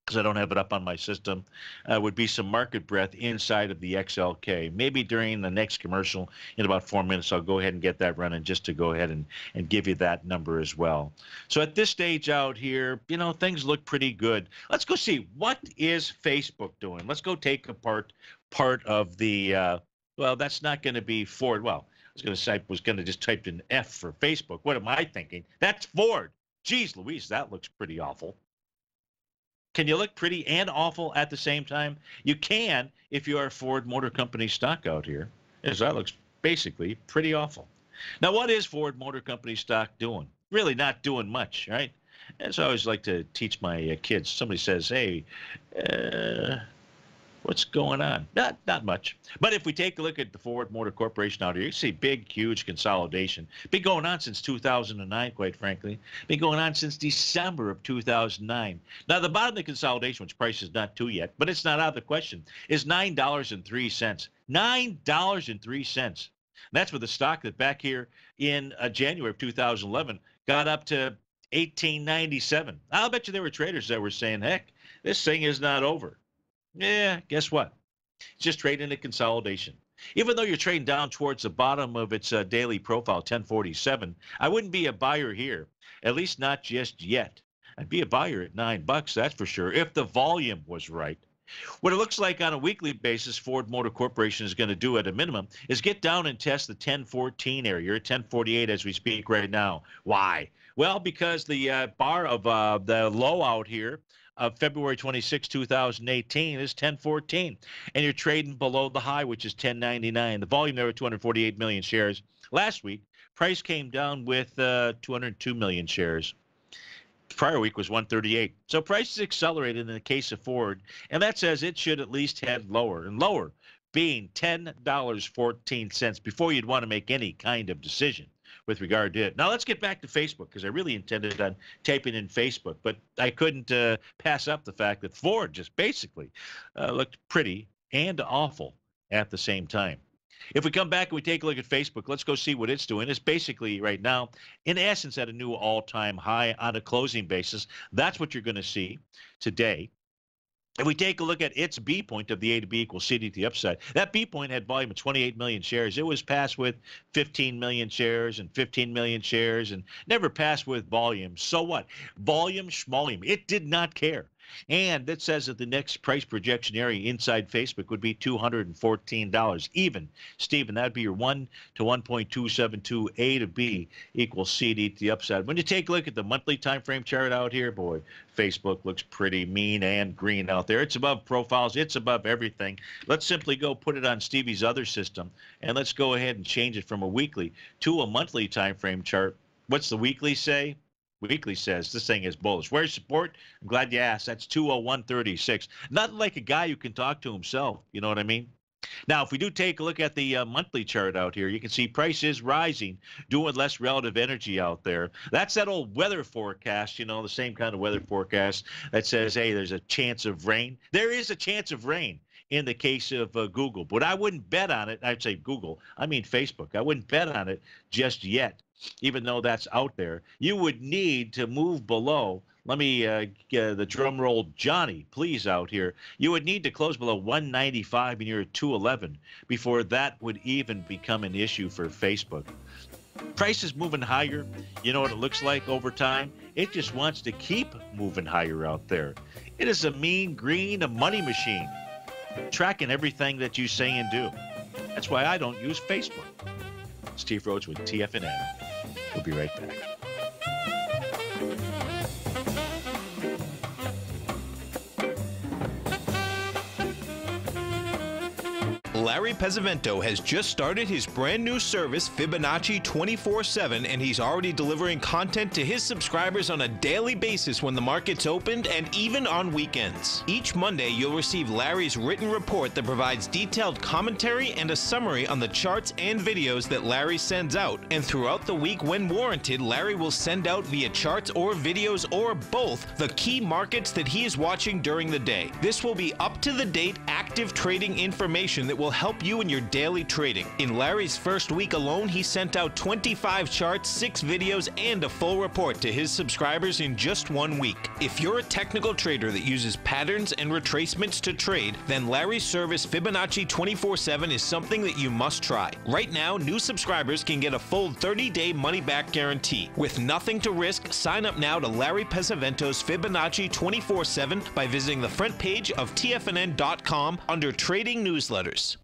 because I don't have it up on my system, would be some market breadth inside of the XLK. Maybe during the next commercial in about 4 minutes, I'll go ahead and get that running just to go ahead and give you that number as well. So at this stage out here, you know, things look pretty good. Let's go see, what is Facebook doing? Let's go take apart part of the, well, that's not going to be Ford. Well, I was going to just type in F for Facebook. What am I thinking? That's Ford. Geez Louise, that looks pretty awful. Can you look pretty and awful at the same time? You can if you are a Ford Motor Company stock out here, as that looks basically pretty awful. Now, what is Ford Motor Company stock doing? Really not doing much, right? As I always like to teach my kids, somebody says, hey, what's going on? Not much. But if we take a look at the Ford Motor Corporation out here, you see big, huge consolidation. Been going on since 2009, quite frankly. Been going on since December of 2009. Now, the bottom of the consolidation, which price is not to yet, but it's not out of the question, is $9.03. $9.03. That's with the stock that back here in January of 2011 got up to $18.97. I'll bet you there were traders that were saying, heck, this thing is not over. Yeah, guess what? It's just trading at consolidation. Even though you're trading down towards the bottom of its daily profile, 1047, I wouldn't be a buyer here, at least not just yet. I'd be a buyer at $9, that's for sure, if the volume was right. What it looks like on a weekly basis, Ford Motor Corporation is going to do at a minimum is get down and test the 1014 area. You're at 1048 as we speak right now. Why? Well, because the bar of the low out here of February 26, 2018 is 1014, and you're trading below the high, which is 1099. The volume there was 248 million shares. Last week, price came down with 202 million shares. Prior week was 138. So prices accelerated in the case of Ford, and that says it should at least head lower, and lower being $10.14 before you'd want to make any kind of decision with regard to it. Now let's get back to Facebook, because I really intended on typing in Facebook, but I couldn't pass up the fact that Ford just basically looked pretty and awful at the same time. If we come back and we take a look at Facebook, let's go see what it's doing. It's basically right now, in essence, at a new all-time high on a closing basis. That's what you're going to see today. If we take a look at its B point of the A to B equals C to the upside, that B point had volume of 28 million shares. It was passed with 15 million shares and 15 million shares and never passed with volume. So what? Volume, schmolium. It did not care. And that says that the next price projection area inside Facebook would be $214. Even, Stephen, that would be your 1 to 1.272 A to B equals C to the upside. When you take a look at the monthly time frame chart out here, boy, Facebook looks pretty mean and green out there. It's above profiles. It's above everything. Let's simply go put it on Stevie's other system, and let's go ahead and change it from a weekly to a monthly time frame chart. What's the weekly say? Weekly says this thing is bullish. Where's support? I'm glad you asked. That's 201.36. Not like a guy who can talk to himself. You know what I mean? Now, if we do take a look at the monthly chart out here, you can see price is rising, doing less relative energy out there. That's that old weather forecast, you know, the same kind of weather forecast that says, hey, there's a chance of rain. There is a chance of rain. in the case of Google. But I wouldn't bet on it. I'd say Google. I mean Facebook. I wouldn't bet on it just yet, even though that's out there. You would need to move below. Let me get the drum roll, Johnny, please, out here. You would need to close below 195 and you're at 211 before that would even become an issue for Facebook. Price is moving higher. You know what it looks like over time? It just wants to keep moving higher out there. It is a mean green money machine, tracking everything that you say and do. That's why I don't use Facebook. Steve Rhodes with TFNN. We'll be right back. Larry Pesavento has just started his brand new service, Fibonacci 24/7, and he's already delivering content to his subscribers on a daily basis when the market's opened and even on weekends. Each Monday, you'll receive Larry's written report that provides detailed commentary and a summary on the charts and videos that Larry sends out. And throughout the week, when warranted, Larry will send out via charts or videos or both the key markets that he is watching during the day. This will be up-to-the-date, active trading information that will help you in your daily trading. In Larry's first week alone, he sent out 25 charts, 6 videos, and a full report to his subscribers in just 1 week. If you're a technical trader that uses patterns and retracements to trade, then Larry's service Fibonacci 24/7 is something that you must try. Right now, new subscribers can get a full 30-day money-back guarantee. With nothing to risk, sign up now to Larry Pesavento's Fibonacci 24/7 by visiting the front page of TFNN.com under Trading Newsletters.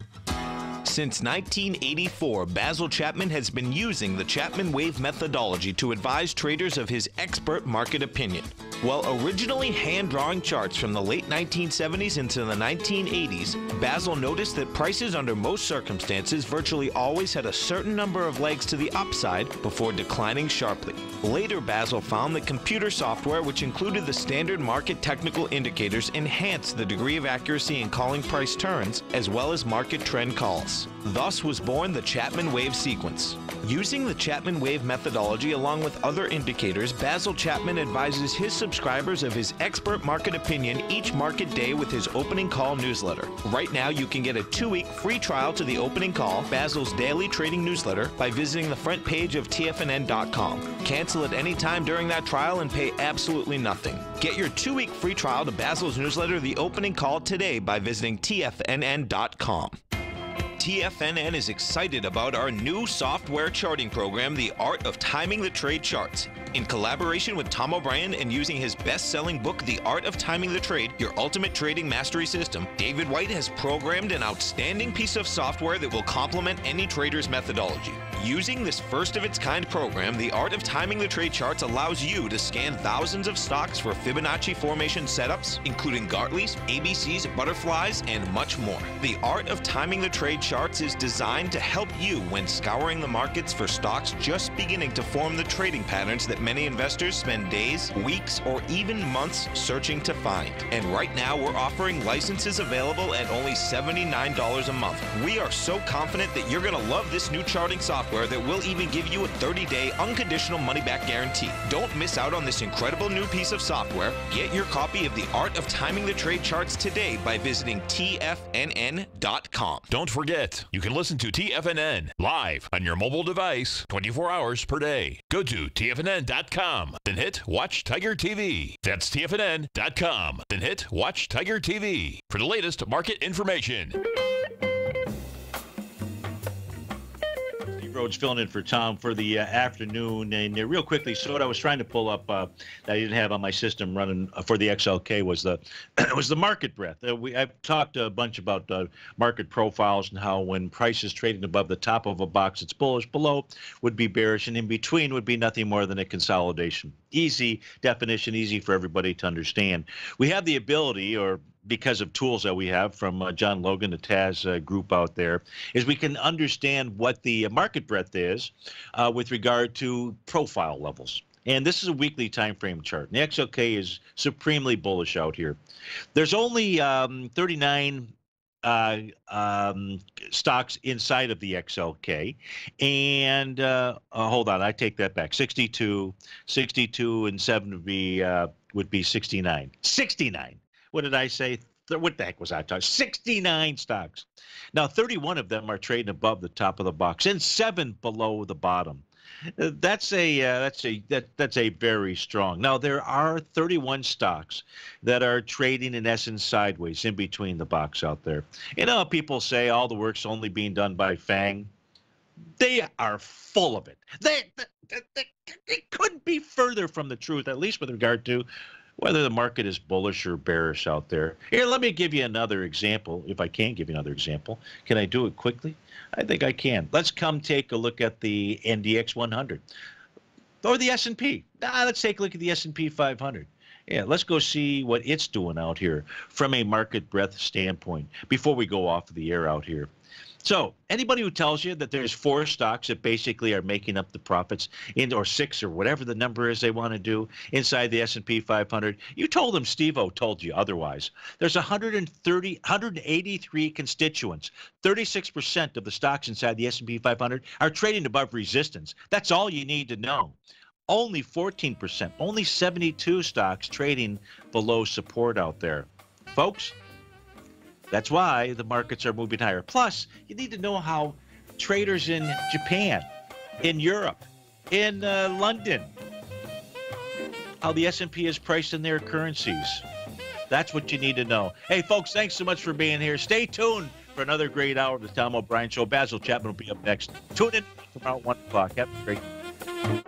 Since 1984, Basil Chapman has been using the Chapman Wave methodology to advise traders of his expert market opinion. While originally hand-drawing charts from the late 1970s into the 1980s, Basil noticed that prices under most circumstances virtually always had a certain number of legs to the upside before declining sharply. Later, Basil found that computer software, which included the standard market technical indicators, enhanced the degree of accuracy in calling price turns, as well as market trend calls. Thus was born the Chapman Wave sequence. Using the Chapman Wave methodology along with other indicators, Basil Chapman advises his subscribers of his expert market opinion each market day with his opening call newsletter. Right now, you can get a 2-week free trial to the opening call, Basil's daily trading newsletter, by visiting the front page of TFNN.com. Cancel at any time during that trial and pay absolutely nothing. Get your 2-week free trial to Basil's newsletter, The Opening Call, today by visiting TFNN.com. TFNN is excited about our new software charting program, The Art of Timing the Trade Charts. In collaboration with Tom O'Brien and using his best-selling book, The Art of Timing the Trade, Your Ultimate Trading Mastery System, David White has programmed an outstanding piece of software that will complement any trader's methodology. Using this first-of-its-kind program, The Art of Timing the Trade Charts allows you to scan thousands of stocks for Fibonacci formation setups, including Gartley's, ABC's, butterflies, and much more. The Art of Timing the Trade Charts is designed to help you when scouring the markets for stocks just beginning to form the trading patterns that many investors spend days, weeks, or even months searching to find. And right now, we're offering licenses available at only $79 a month. We are so confident that you're going to love this new charting software that will even give you a 30-day unconditional money-back guarantee. Don't miss out on this incredible new piece of software. Get your copy of The Art of Timing the Trade Charts today by visiting TFNN.com. Don't forget, you can listen to TFNN live on your mobile device 24 hours per day. Go to TFNN.com, then hit Watch Tiger TV. That's TFNN.com, then hit Watch Tiger TV for the latest market information. Rhodes filling in for Tom for the afternoon. And real quickly, so what I was trying to pull up that I didn't have on my system running for the XLK was the was the market breadth. I've talked a bunch about market profiles and how when price is trading above the top of a box, it's bullish. Below would be bearish, and in between would be nothing more than a consolidation. Easy definition, easy for everybody to understand. We have the ability, or because of tools that we have from John Logan, the Taz group out there, is we can understand what the market breadth is with regard to profile levels. And this is a weekly time frame chart. And the XLK is supremely bullish out here. There's only 39 stocks inside of the XLK, and hold on, I take that back. 62 and 7 would be 69. 69. What did I say? what the heck was I talking? 69 stocks. Now, 31 of them are trading above the top of the box and 7 below the bottom. That's a very strong. Now, there are 31 stocks that are trading in essence sideways in between the box out there. You know, people say all the work's only being done by FANG. They are full of it. It couldn't be further from the truth, at least with regard to whether the market is bullish or bearish out there. Here, let me give you another example, if I can give you another example. Can I do it quickly? I think I can. Let's come take a look at the NDX 100 or the S&P. Let's take a look at the S&P 500. Yeah, let's go see what it's doing out here from a market breadth standpoint before we go off of the air out here. So anybody who tells you that there's 4 stocks that basically are making up the profits or 6 or whatever the number is they want to do inside the S&P 500, you told them Steve-O told you otherwise. There's 183 constituents. 36% of the stocks inside the S&P 500 are trading above resistance. That's all you need to know. Only 14%, only 72 stocks trading below support out there. Folks, that's why the markets are moving higher. Plus, you need to know how traders in Japan, in Europe, in London, how the S&P is priced in their currencies. That's what you need to know. Hey, folks, thanks so much for being here. Stay tuned for another great hour of the Tom O'Brien Show. Basil Chapman will be up next. Tune in tomorrow at 1 o'clock. Have a great day.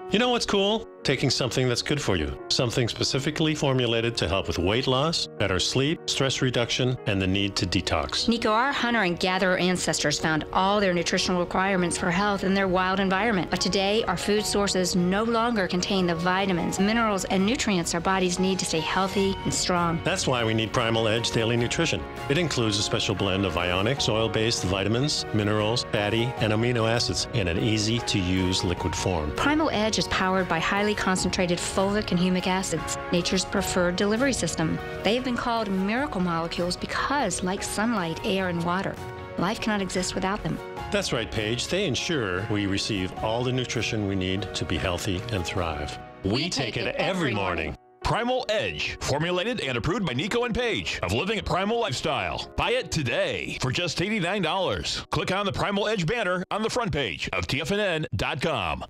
You know what's cool? Taking something that's good for you. Something specifically formulated to help with weight loss, better sleep, stress reduction, and the need to detox. Nico, our hunter and gatherer ancestors found all their nutritional requirements for health in their wild environment. But today, our food sources no longer contain the vitamins, minerals, and nutrients our bodies need to stay healthy and strong. That's why we need Primal Edge Daily Nutrition. It includes a special blend of ionic, oil-based vitamins, minerals, fatty, and amino acids in an easy-to-use liquid form. Primal Edge is powered by highly concentrated folic and humic acids, nature's preferred delivery system. They have been called miracle molecules because, like sunlight, air, and water, life cannot exist without them. That's right, Paige. They ensure we receive all the nutrition we need to be healthy and thrive. We take it every morning. Primal Edge, formulated and approved by Nico and Paige of Living a Primal Lifestyle. Buy it today for just $89. Click on the Primal Edge banner on the front page of TFNN.com.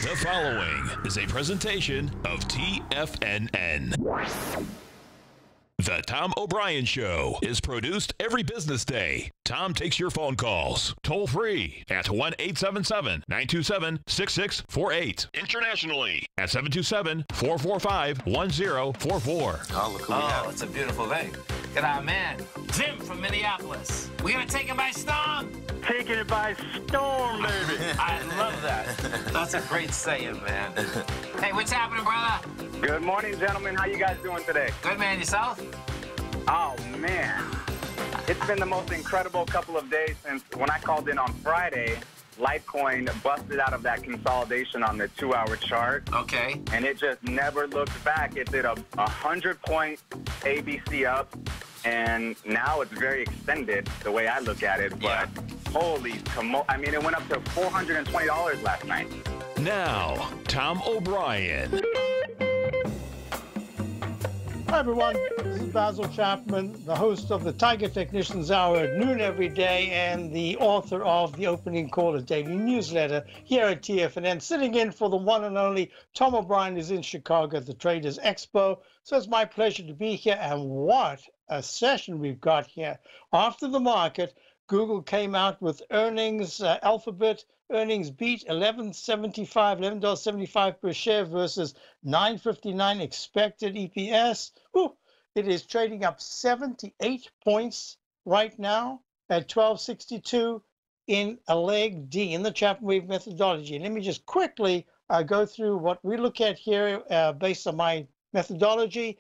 The following is a presentation of TFNN. The Tom O'Brien Show is produced every business day. Tom takes your phone calls toll free at 1-877-927-6648. Internationally at 727-445-1044. Oh, look who we have. It's a beautiful thing. Got our man, Jim from Minneapolis. We're going to take it by storm. Taking it by storm, baby. I love that. That's a great saying, man. Hey, what's happening, brother? Good morning, gentlemen. How you guys doing today? Good, man. Yourself? Oh, man. It's been the most incredible couple of days since when I called in on Friday, Litecoin busted out of that consolidation on the 2-hour chart. Okay. And it just never looked back. It did a 100-point ABC up, and now it's very extended the way I look at it. But holy, I mean, it went up to $420 last night. Now, Tom O'Brien. Hi, everyone. This is Basil Chapman, the host of the Tiger Technicians Hour at noon every day and the author of the Opening Call, a daily newsletter here at TFNN, sitting in for the one and only Tom O'Brien is in Chicago at the Traders Expo. So it's my pleasure to be here. And what a session we've got here. After the market, Google came out with earnings, Alphabet earnings beat $11.75 per share versus $9.59 expected EPS. Ooh, it is trading up 78 points right now at 1262 in a leg D in the Chapman Wave methodology. And let me just quickly go through what we look at here based on my methodology.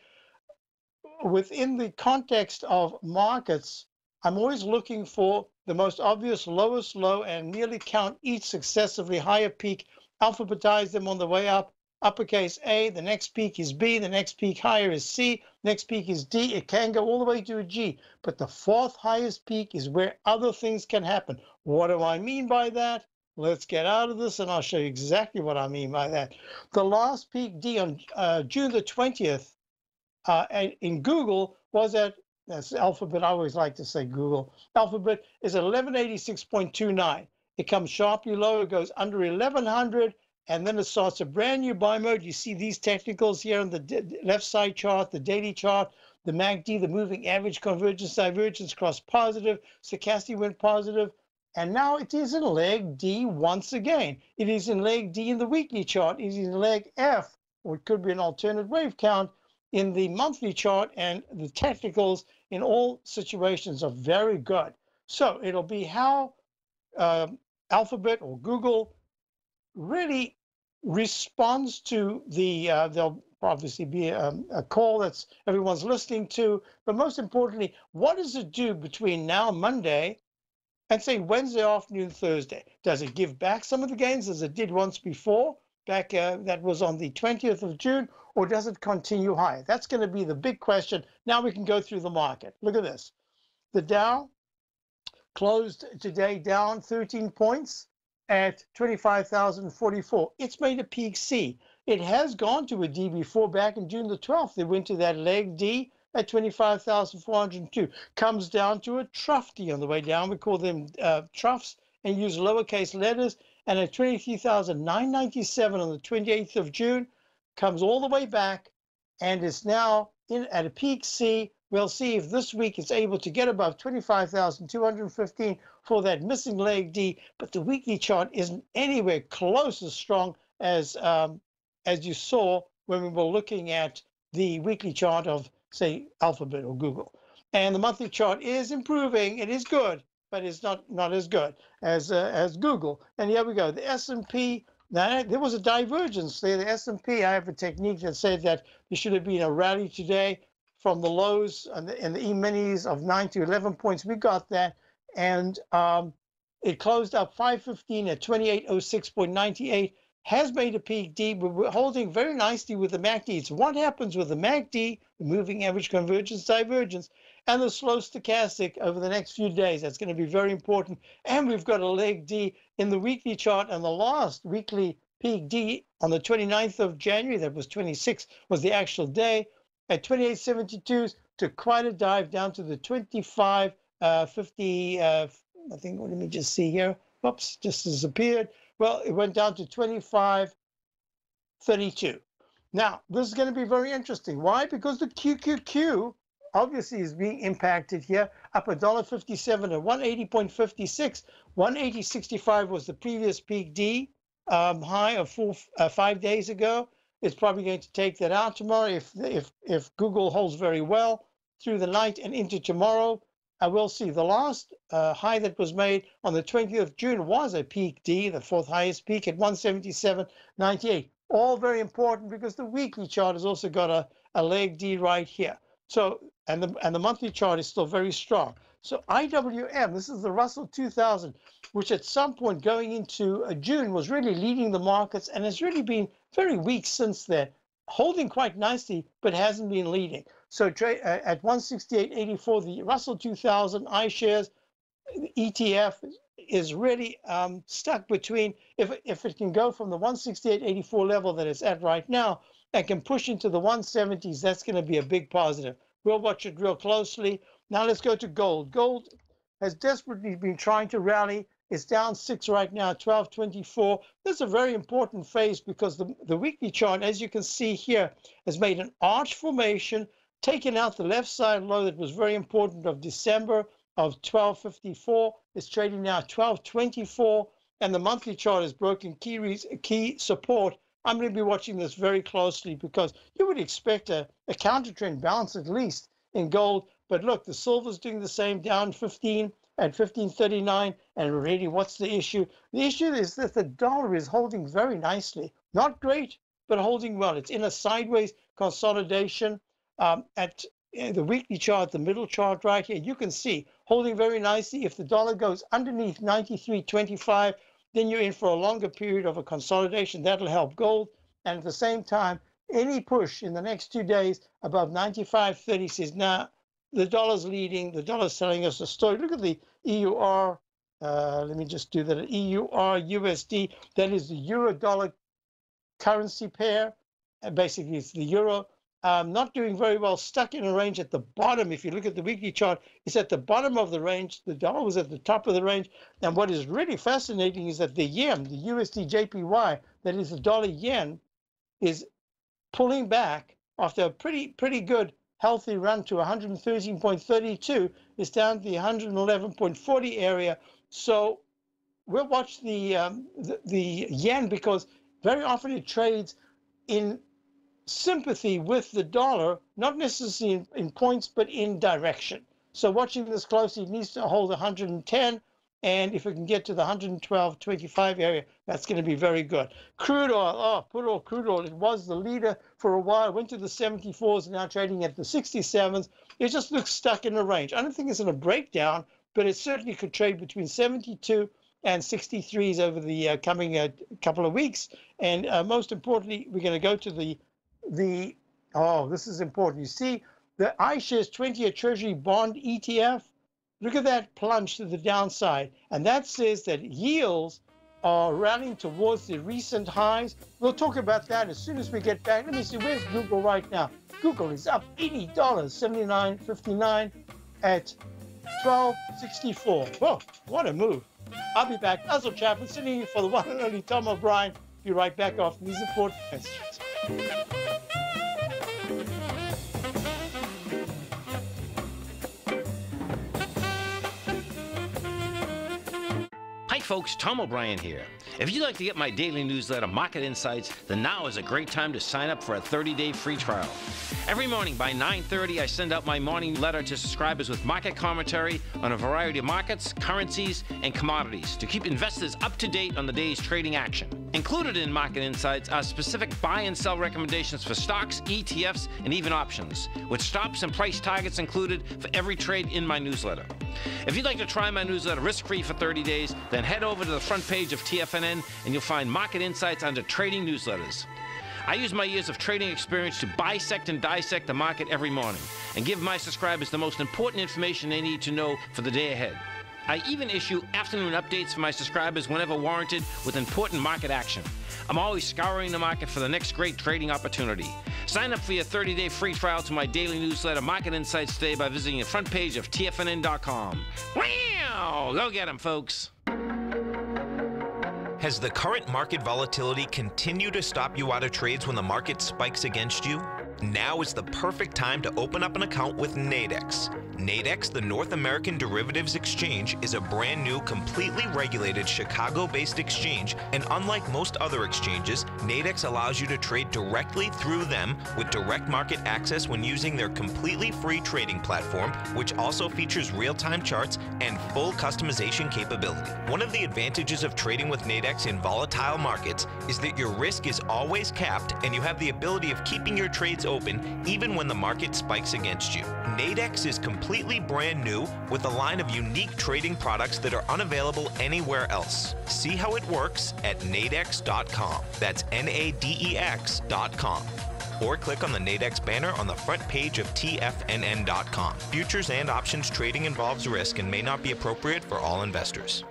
Within the context of markets, I'm always looking for the most obvious lowest low and nearly count each successively higher peak, alphabetize them on the way up, uppercase A, the next peak is B, the next peak higher is C, next peak is D. It can go all the way to a G, but the fourth highest peak is where other things can happen. What do I mean by that? Let's get out of this and I'll show you exactly what I mean by that. The last peak D on June the 20th and in Google was at, that's Alphabet, I always like to say Google. Alphabet is at 1186.29. It comes sharply low, it goes under 1100, and then it starts a brand new buy mode. You see these technicals here on the left side chart, the daily chart, the MACD, the moving average, convergence, divergence, cross positive, stochastic went positive, and now it is in leg D once again. It is in leg D in the weekly chart. It is in leg F, or it could be an alternate wave count in the monthly chart, and the technicals in all situations are very good. So it'll be how Alphabet or Google really responds to there'll obviously be a call that's everyone's listening to, but most importantly, what does it do between now, Monday, and say Wednesday afternoon, Thursday? Does it give back some of the gains as it did once before, back that was on the 20th of June, or does it continue higher? That's going to be the big question. Now we can go through the market. Look at this. The Dow closed today down 13 points at 25,044. It's made a peak C. It has gone to a D before. Back in June the 12th, it went to that leg D at 25,402. Comes down to a trough D on the way down. We call them troughs and use lowercase letters. And at 23,997 on the 28th of June, comes all the way back and is now in at a peak C. We'll see if this week it's able to get above 25,215 for that missing leg D, but the weekly chart isn't anywhere close as strong as you saw when we were looking at the weekly chart of, say, Alphabet or Google. And the monthly chart is improving. It is good, but it's not as good as Google. And here we go. The S&P, now there was a divergence there. The S&P, I have a technique that said that there should have been a rally today from the lows and the E-minis of 9 to 11 points. We got that. And it closed up 515 at 2806.98. Has made a peak D, but we're holding very nicely with the MACD. It's what happens with the MACD, the moving average convergence divergence, and the slow stochastic over the next few days. That's going to be very important. And we've got a leg D in the weekly chart, and the last weekly peak D on the 29th of January, that was 26, was the actual day, at 28.72, took quite a dive down to the 25.50, I think, let me just see here. Whoops, just disappeared. Well, it went down to 25.32. Now, this is going to be very interesting. Why? Because the QQQ obviously is being impacted here, up $1.57 at 180.56. 180.65 was the previous peak D high of 5 days ago. It's probably going to take that out tomorrow if Google holds very well through the night and into tomorrow. I will see. The last high that was made on the 20th of June was a peak D, the fourth highest peak at 177.98. All very important because the weekly chart has also got a leg D right here. So, and the monthly chart is still very strong. So IWM, this is the Russell 2000, which at some point going into June was really leading the markets and has really been very weak since then, holding quite nicely, but hasn't been leading. So at 168.84, the Russell 2000 iShares ETF is really stuck between, if it can go from the 168.84 level that it's at right now and can push into the 170s, that's going to be a big positive. We'll watch it real closely. Now let's go to gold. Gold has desperately been trying to rally. It's down 6 right now, 12.24. This is a very important phase because the weekly chart, as you can see here, has made an arch formation, taken out the left side low that was very important of December of 12.54. It's trading now 12.24, and the monthly chart has broken key support. I'm going to be watching this very closely because you would expect a counter trend bounce at least in gold. But look, the silver's doing the same, down 15 at 15.39. And really, what's the issue? The issue is that the dollar is holding very nicely. Not great, but holding well. It's in a sideways consolidation at the weekly chart, the middle chart right here. You can see holding very nicely. If the dollar goes underneath 93.25, then you're in for a longer period of a consolidation. That'll help gold. And at the same time, any push in the next 2 days above 95.30 says, now the dollar's leading, the dollar's telling us a story. Look at the EUR. Let me just do that. EUR USD. That is the euro dollar currency pair. And basically, it's the euro not doing very well, stuck in a range at the bottom. If you look at the weekly chart, it's at the bottom of the range. The dollar was at the top of the range. And what is really fascinating is that the yen, the USD JPY, that is the dollar yen, is pulling back after a pretty good healthy run to 113.32. It's down to the 111.40 area. So we'll watch the yen, because very often it trades in sympathy with the dollar, not necessarily in points, but in direction. So watching this closely, it needs to hold 110. And if it can get to the 112.25 area, that's going to be very good. Crude oil, crude oil. It was the leader for a while, went to the 74s, now trading at the 67s. It just looks stuck in a range. I don't think it's in a breakdown, but it certainly could trade between 72 and 63s over the coming couple of weeks. And most importantly, we're going to go to this is important. You see the iShares 20-year Treasury bond ETF. Look at that plunge to the downside. And that says that yields are rallying towards the recent highs. We'll talk about that as soon as we get back. Let me see, where's Google right now? Google is up $80, $79.59 at $12.64. Whoa, what a move. I'll be back. Basil Chapman sitting in for the one and only Tom O'Brien. Be right back after these important messages. Hi folks, Tom O'Brien here. If you'd like to get my daily newsletter, Market Insights, then now is a great time to sign up for a 30-day free trial. Every morning by 9:30, I send out my morning letter to subscribers with market commentary on a variety of markets, currencies, and commodities to keep investors up to date on the day's trading action. Included in Market Insights are specific buy and sell recommendations for stocks, ETFs, and even options, with stops and price targets included for every trade in my newsletter. If you'd like to try my newsletter risk-free for 30 days, then head over to the front page of TFNN and you'll find Market Insights under Trading Newsletters. I use my years of trading experience to bisect and dissect the market every morning and give my subscribers the most important information they need to know for the day ahead. I even issue afternoon updates for my subscribers whenever warranted with important market action. I'm always scouring the market for the next great trading opportunity. Sign up for your 30-day free trial to my daily newsletter, Market Insights, today by visiting the front page of TFNN.com. Wow! Go get 'em, folks. Has the current market volatility continued to stop you out of trades when the market spikes against you? Now is the perfect time to open up an account with Nadex. Nadex, the North American Derivatives Exchange, is a brand new, completely regulated Chicago-based exchange, and unlike most other exchanges, Nadex allows you to trade directly through them with direct market access when using their completely free trading platform, which also features real-time charts and full customization capability. One of the advantages of trading with Nadex in volatile markets is that your risk is always capped and you have the ability of keeping your trades open even when the market spikes against you. Nadex is completely brand new with a line of unique trading products that are unavailable anywhere else. See how it works at nadex.com. That's NADEX.com. Or click on the Nadex banner on the front page of TFNN.com. Futures and options trading involves risk and may not be appropriate for all investors.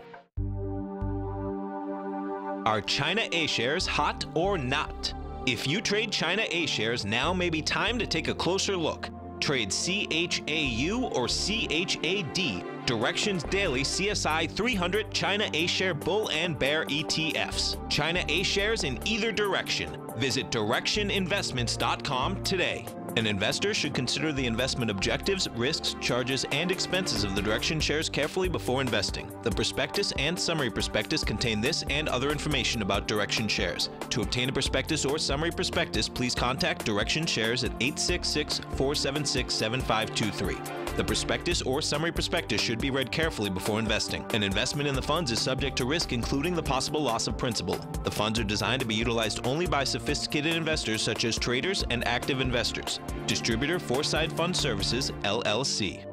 Are China A-shares hot or not? If you trade China A-shares, now may be time to take a closer look. Trade CHAU or CHAD, Directions Daily CSI 300 China A-share Bull and Bear ETFs. China A-shares in either direction. Visit directioninvestments.com today. An investor should consider the investment objectives, risks, charges, and expenses of the Direction shares carefully before investing. The prospectus and summary prospectus contain this and other information about Direction shares. To obtain a prospectus or summary prospectus, please contact Direction shares at 866-476-7523. The prospectus or summary prospectus should be read carefully before investing. An investment in the funds is subject to risk, including the possible loss of principal. The funds are designed to be utilized only by sophisticated investors such as traders and active investors. Distributor Foreside Fund Services, LLC.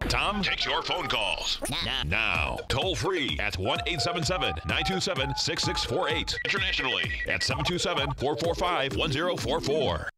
Tom takes your phone calls now. Toll free at 1-877-927-6648. Internationally at 727-445-1044.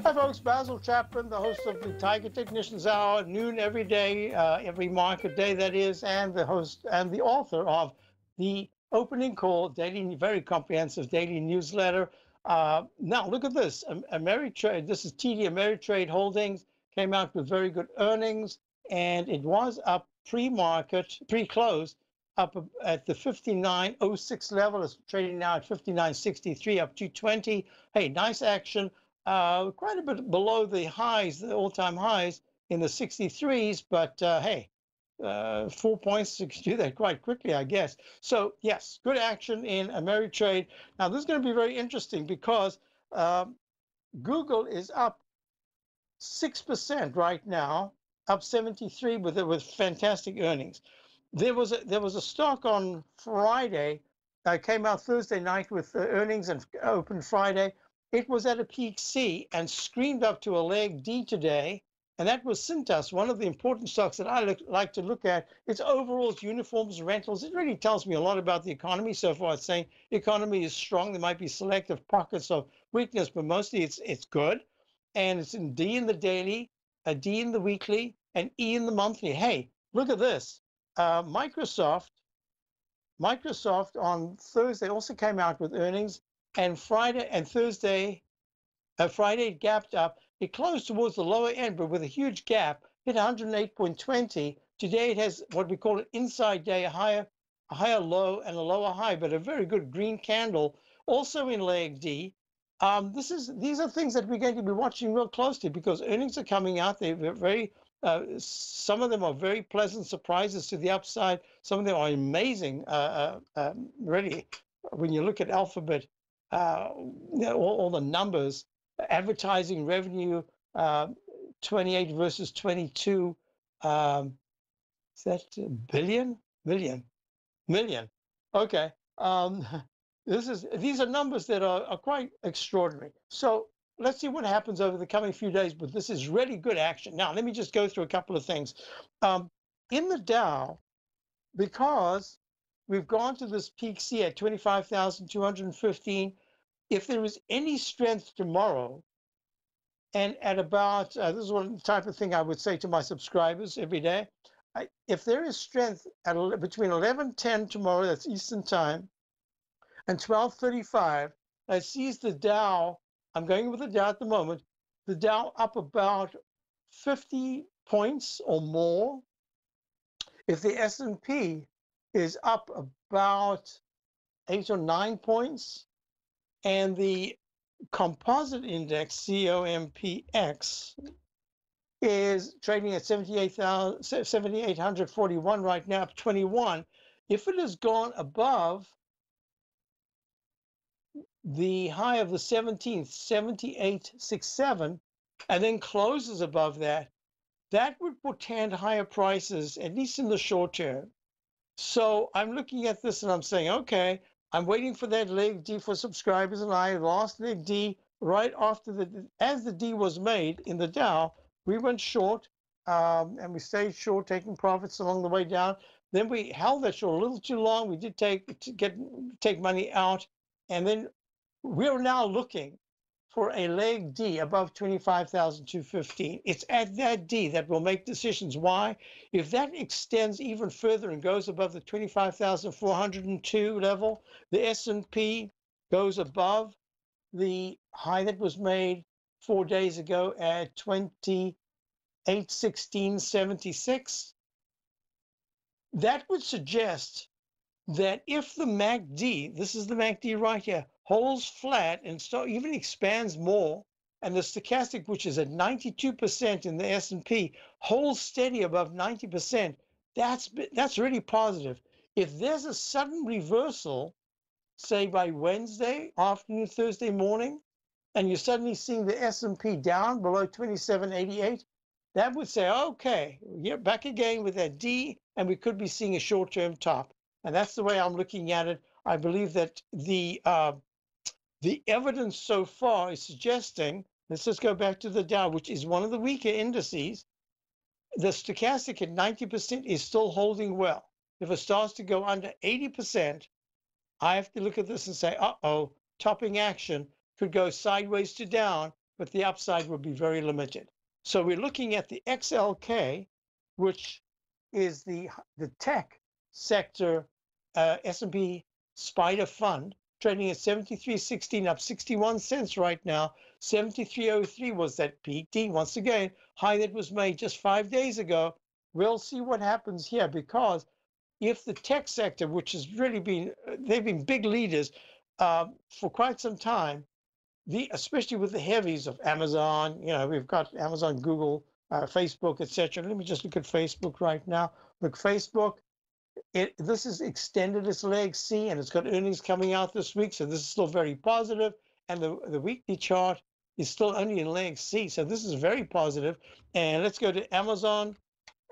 Hi folks, Basil Chapman, the host of the Tiger Technicians Hour, noon every day, every market day that is, and the host and the author of the opening call, daily, very comprehensive daily newsletter. Now look at this. Ameritrade, this is TD Ameritrade Holdings, came out with very good earnings, and it was up pre-market, pre-close, up at the 59.06 level. It's trading now at 59.63, up 220. Hey, nice action. Quite a bit below the highs, the all-time highs in the 63s, but hey, 4 points to do that quite quickly, I guess. So yes, good action in Ameritrade. Now this is going to be very interesting because Google is up 6% right now, up 73 with fantastic earnings. There was a stock on Friday, came out Thursday night with earnings and opened Friday. It was at a peak C and screamed up to a leg D today, and that was Cintas, one of the important stocks that I like to look at. Its overalls, uniforms, rentals. It really tells me a lot about the economy so far. It's saying the economy is strong. There might be selective pockets of weakness, but mostly it's good. And it's in D in the daily, a D in the weekly, and E in the monthly. Hey, look at this. Microsoft on Thursday also came out with earnings, and Friday and Thursday, Friday it gapped up. It closed towards the lower end, but with a huge gap, hit 108.20. Today it has what we call an inside day, a higher low and a lower high, but a very good green candle, also in leg D. These are things that we're going to be watching real closely because earnings are coming out. They're very some of them are very pleasant surprises to the upside. Some of them are amazing. Really, when you look at Alphabet, all the numbers, advertising revenue, 28 versus 22. Is that billion? Million. Okay. These are numbers that are quite extraordinary. So let's see what happens over the coming few days, but this is really good action. Now, let me just go through a couple of things. In the Dow, because we've gone to this peak C at 25,215, if there is any strength tomorrow, and at about, this is one type of thing I would say to my subscribers every day, if there is strength at between 11:10 tomorrow, that's Eastern time, and 12:35, that sees the Dow, I'm going with the Dow at the moment, the Dow up about 50 points or more. If the S&P is up about 8 or 9 points, and the composite index, COMPX, is trading at 7,841 right now, up 21. If it has gone above the high of the 17th, 78.67, and then closes above that, that would portend higher prices, at least in the short term. So I'm looking at this and I'm saying, okay, I'm waiting for that leg D for subscribers, and I lost leg D right after as the D was made in the Dow. We went short, and we stayed short, taking profits along the way down. Then we held that short a little too long. We did take money out, and then we're now looking for a leg D above 25,215. It's at that D that will make decisions. Why? If that extends even further and goes above the 25,402 level, the S&P goes above the high that was made 4 days ago at 2816.76. That would suggest that if the MACD, this is the MACD right here, holds flat and even expands more, and the stochastic, which is at 92% in the S&P, holds steady above 90%, that's really positive. If there's a sudden reversal, say by Wednesday afternoon, Thursday morning, and you're suddenly seeing the S&P down below 2788, that would say, okay, you're back again with that D, and we could be seeing a short-term top. And that's the way I'm looking at it. I believe that the evidence so far is suggesting, let's just go back to the Dow, which is one of the weaker indices, the stochastic at 90% is still holding well. If it starts to go under 80%, I have to look at this and say, uh-oh, topping action could go sideways to down, but the upside will be very limited. So we're looking at the XLK, which is the tech sector S&P Spider Fund, trading at 73.16, up 61 cents right now. 73.03 was that peak D. Once again, high that was made just 5 days ago. We'll see what happens here, because if the tech sector, which has really been, they've been big leaders for quite some time, especially with the heavies of Amazon, we've got Amazon, Google, Facebook, etc. Let me just look at Facebook right now. Look, Facebook, this has extended its leg C, and it's got earnings coming out this week, so this is still very positive. And the weekly chart is still only in leg C, so this is very positive. And let's go to Amazon.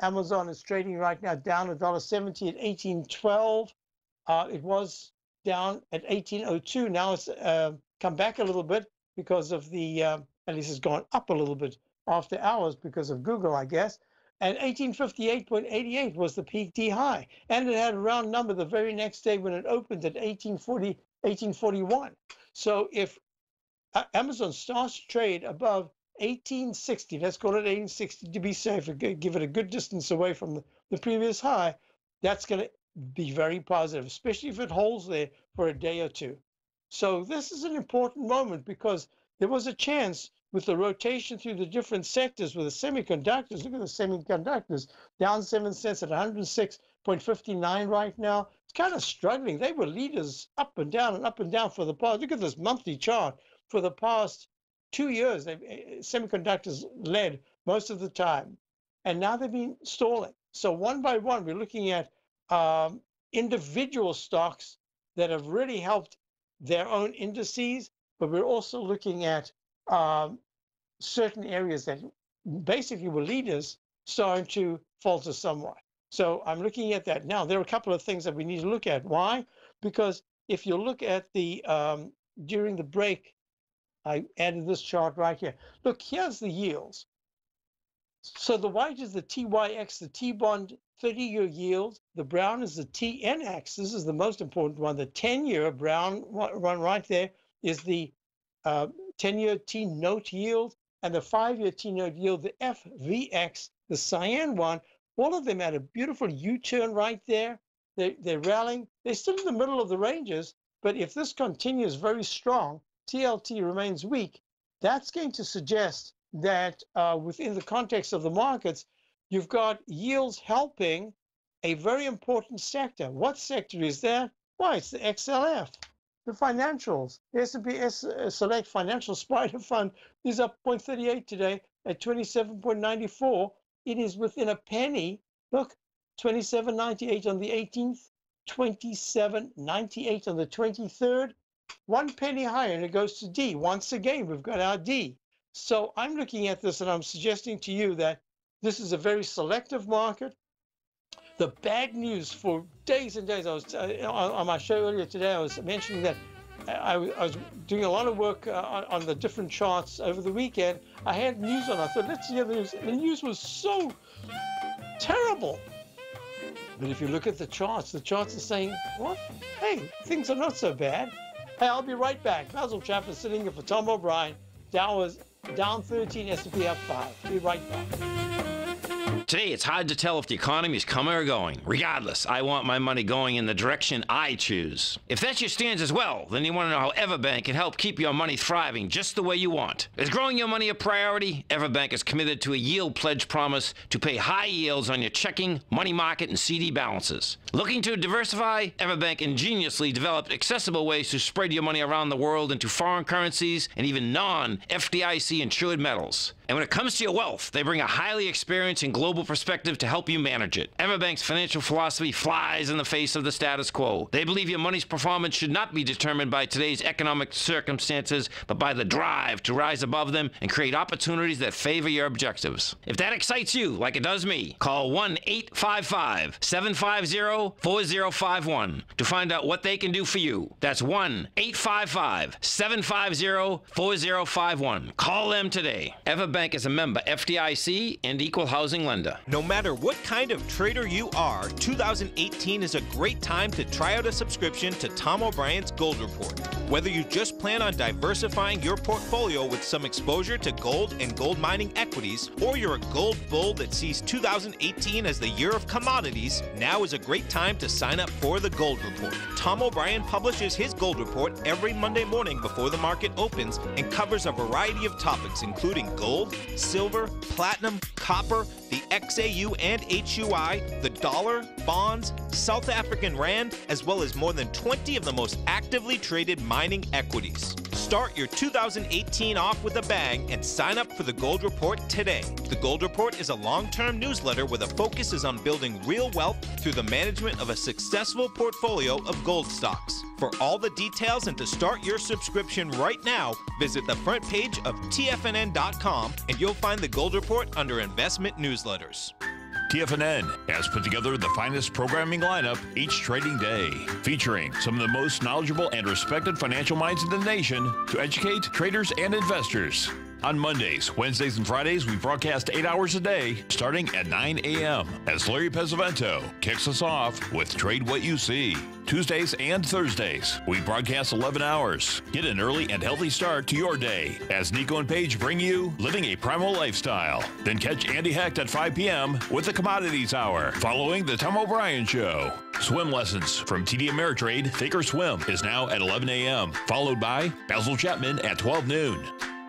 Amazon is trading right now down $1.70 at 18.12. It was down at 18.02. Now it's come back a little bit because of the, at least it's gone up a little bit after hours because of Google, I guess. And 1858.88 was the peak D high. And it had a round number the very next day when it opened at 1841. So if Amazon starts to trade above 1860, let's call it 1860 to be safe, give it a good distance away from the previous high, that's going to be very positive, especially if it holds there for a day or two. So this is an important moment, because there was a chance with the rotation through the different sectors with the semiconductors. Look at the semiconductors, down 7 cents at 106.59 right now. It's kind of struggling. They were leaders up and down for the past. Look at this monthly chart. For the past 2 years, semiconductors led most of the time, and now they've been stalling. So one by one, we're looking at individual stocks that have really helped their own indices, but we're also looking at certain areas that basically were leaders starting to falter somewhat. So I'm looking at that. Now, there are a couple of things that we need to look at. Why? Because if you look at the, during the break, I added this chart right here. Look, here's the yields. So the white is the TYX, the T-bond 30-year yield. The brown is the TNX. This is the most important one. The 10-year brown one right there is the 10-year T-note yield, and the 5-year T-note yield, the FVX, the cyan one. All of them had a beautiful U-turn right there. They're rallying. They're still in the middle of the ranges, but if this continues very strong, TLT remains weak, that's going to suggest that within the context of the markets, you've got yields helping a very important sector. What sector is that? Why, it's the XLF, the financials. The S&P Select Financial Spider Fund is up 0.38 today at 27.94. It is within a penny. Look, 27.98 on the 18th, 27.98 on the 23rd. 1 penny higher, and it goes to D. Once again, we've got our D. So I'm looking at this, and I'm suggesting to you that this is a very selective market. The bad news for days and days, I was on my show earlier today, I was mentioning that I was doing a lot of work on the different charts over the weekend. I had news on. I thought, let's hear the news. The news was so terrible. But if you look at the charts are saying, what? Hey, things are not so bad. Hey, I'll be right back. Basil Chapman sitting in for Tom O'Brien. Dow was down 13, S&P up 5. Be right back. Today, it's hard to tell if the economy is coming or going. Regardless, I want my money going in the direction I choose. If that's your stance as well, then you want to know how Everbank can help keep your money thriving just the way you want. Is growing your money a priority? Everbank is committed to a yield pledge promise to pay high yields on your checking, money market, and CD balances. Looking to diversify? Everbank ingeniously developed accessible ways to spread your money around the world into foreign currencies and even non-FDIC insured metals. And when it comes to your wealth, they bring a highly experienced and global perspective to help you manage it. Everbank's financial philosophy flies in the face of the status quo. They believe your money's performance should not be determined by today's economic circumstances, but by the drive to rise above them and create opportunities that favor your objectives. If that excites you, like it does me, call 1-855-750-4051 to find out what they can do for you. That's 1-855-750-4051. Call them today. Everbank is a member FDIC and equal housing lender. No matter what kind of trader you are, 2018 is a great time to try out a subscription to Tom O'Brien's Gold Report. Whether you just plan on diversifying your portfolio with some exposure to gold and gold mining equities, or you're a gold bull that sees 2018 as the year of commodities, now is a great time to sign up for the Gold Report. Tom O'Brien publishes his Gold Report every Monday morning before the market opens and covers a variety of topics including gold, silver, platinum, copper, the XAU and HUI, the dollar, bonds, South African rand, as well as more than 20 of the most actively traded mining equities. Start your 2018 off with a bang and sign up for the Gold Report today. The Gold Report is a long-term newsletter where the focus is on building real wealth through the management of a successful portfolio of gold stocks. For all the details and to start your subscription right now, visit the front page of TFNN.com and you'll find the Gold Report under Investment Newsletters. TFNN has put together the finest programming lineup each trading day, featuring some of the most knowledgeable and respected financial minds in the nation to educate traders and investors. On Mondays, Wednesdays, and Fridays, we broadcast 8 hours a day, starting at 9 a.m. as Larry Pesavento kicks us off with Trade What You See. Tuesdays and Thursdays, we broadcast 11 hours. Get an early and healthy start to your day as Nico and Paige bring you Living a Primal Lifestyle. Then catch Andy Hecht at 5 p.m. with the Commodities Hour, following the Tom O'Brien Show. Swim lessons from TD Ameritrade Thinkorswim is now at 11 a.m., followed by Basil Chapman at 12 noon.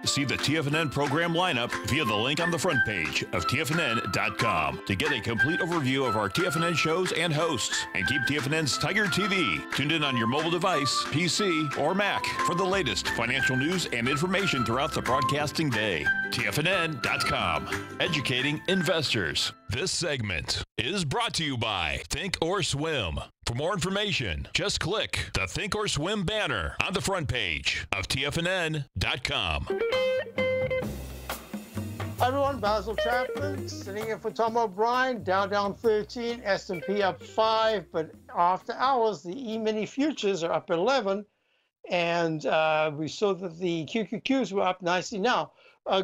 See the TFNN program lineup via the link on the front page of TFNN.com to get a complete overview of our TFNN shows and hosts. And keep TFNN's Tiger TV tuned in on your mobile device, PC, or Mac for the latest financial news and information throughout the broadcasting day. TFNN.com, educating investors. This segment is brought to you by Think or Swim. For more information, just click the Think or Swim banner on the front page of TFNN.com. Hi everyone, Basil Chapman, sitting in for Tom O'Brien. Dow down 13, S&P up 5, but after hours, the E-mini futures are up 11, and we saw that the QQQs were up nicely. Now,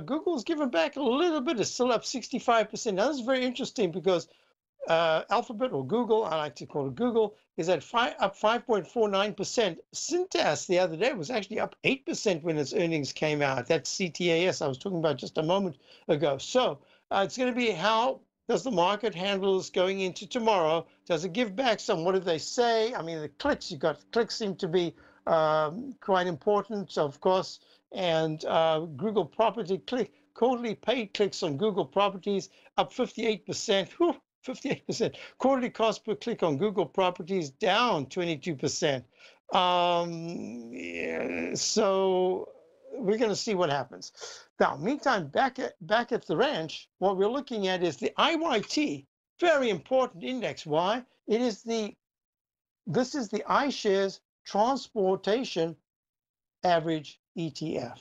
Google's given back a little bit. It's still up 65%. Now, this is very interesting because Alphabet, or Google, I like to call it Google, is at up 5.49%. Cintas the other day was actually up 8% when its earnings came out. That's CTAS I was talking about just a moment ago. So it's going to be how does the market handle this going into tomorrow? Does it give back some? What do they say? I mean, the clicks, clicks seem to be quite important, of course. And Google property quarterly paid clicks on Google properties up 58%. Whew. 58%. Quarterly cost per click on Google properties down 22%. So we're going to see what happens. Now, meantime, back at the ranch, what we're looking at is the IYT, very important index. Why? This is the iShares Transportation Average ETF.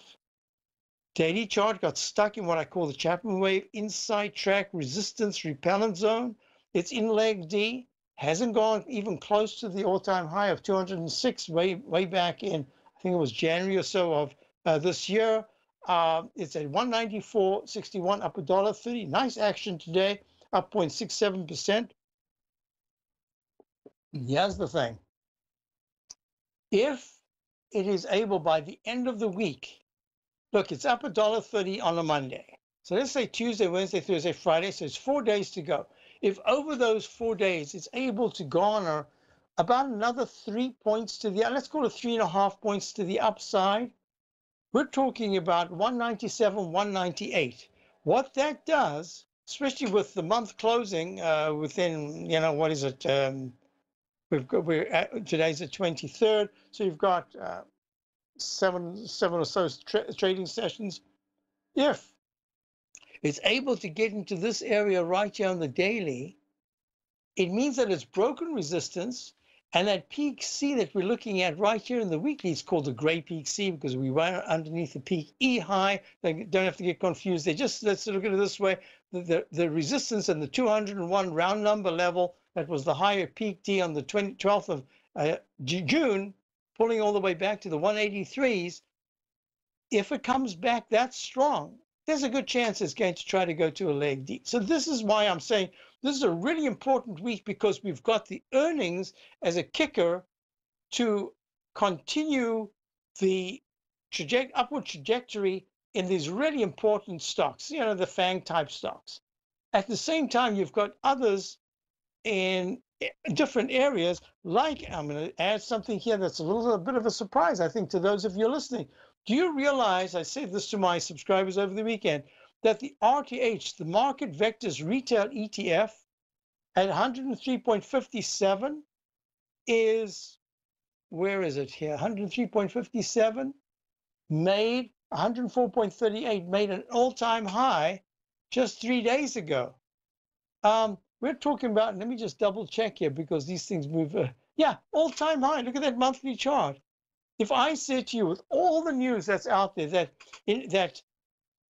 Daily chart got stuck in what I call the Chapman wave, inside track resistance repellent zone. It's in leg D, hasn't gone even close to the all-time high of 206 way back in, I think it was January or so of this year. It's at 194.61, up $1.30. Nice action today, up 0.67%. Here's the thing. If it is able by the end of the week, look, it's up $1.30 on a Monday. So let's say Tuesday, Wednesday, Thursday, Friday. So it's 4 days to go. If over those 4 days, it's able to garner about another 3 points to the, let's call it 3.5 points to the upside, we're talking about 197, 198. What that does, especially with the month closing within, what is it? Today's the 23rd. So you've got seven or so trading sessions. If it's able to get into this area right here on the daily, it means that it's broken resistance, and that peak C that we're looking at right here in the weekly is called the gray peak C because we were underneath the peak E high. They don't have to get confused. Let's look at it this way. The resistance and the 201 round number level, that was the higher peak D on the 12th of June, pulling all the way back to the 183s. If it comes back that strong, there's a good chance it's going to try to go to a leg D. So this is why I'm saying this is a really important week, because we've got the earnings as a kicker to continue the upward trajectory in these really important stocks, the FANG type stocks. At the same time, you've got others in different areas, like I'm going to add something here that's a little bit of a surprise, I think, to those of you listening. Do you realize, I said this to my subscribers over the weekend, that the RTH, the Market Vectors Retail ETF, at 103.57 is, where is it here? 103.57 made 104.38, made an all-time high just 3 days ago. We're talking about, let me just double check here because these things move. Yeah, all-time high. Look at that monthly chart. If I said to you, with all the news that's out there, that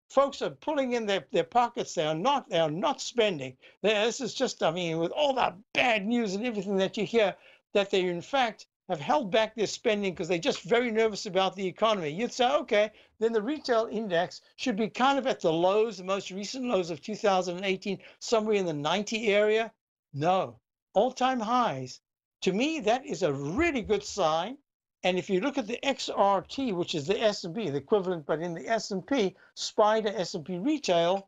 folks are pulling in their pockets, they are not spending. This is just, I mean, with all that bad news and everything that you hear, that they in fact have held back their spending because they're just very nervous about the economy. You'd say, okay, then the retail index should be kind of at the lows, the most recent lows of 2018, somewhere in the 90 area. No, all-time highs. To me, that is a really good sign. And if you look at the XRT, which is the S&P, the equivalent, but in the S&P, SPDR S&P Retail,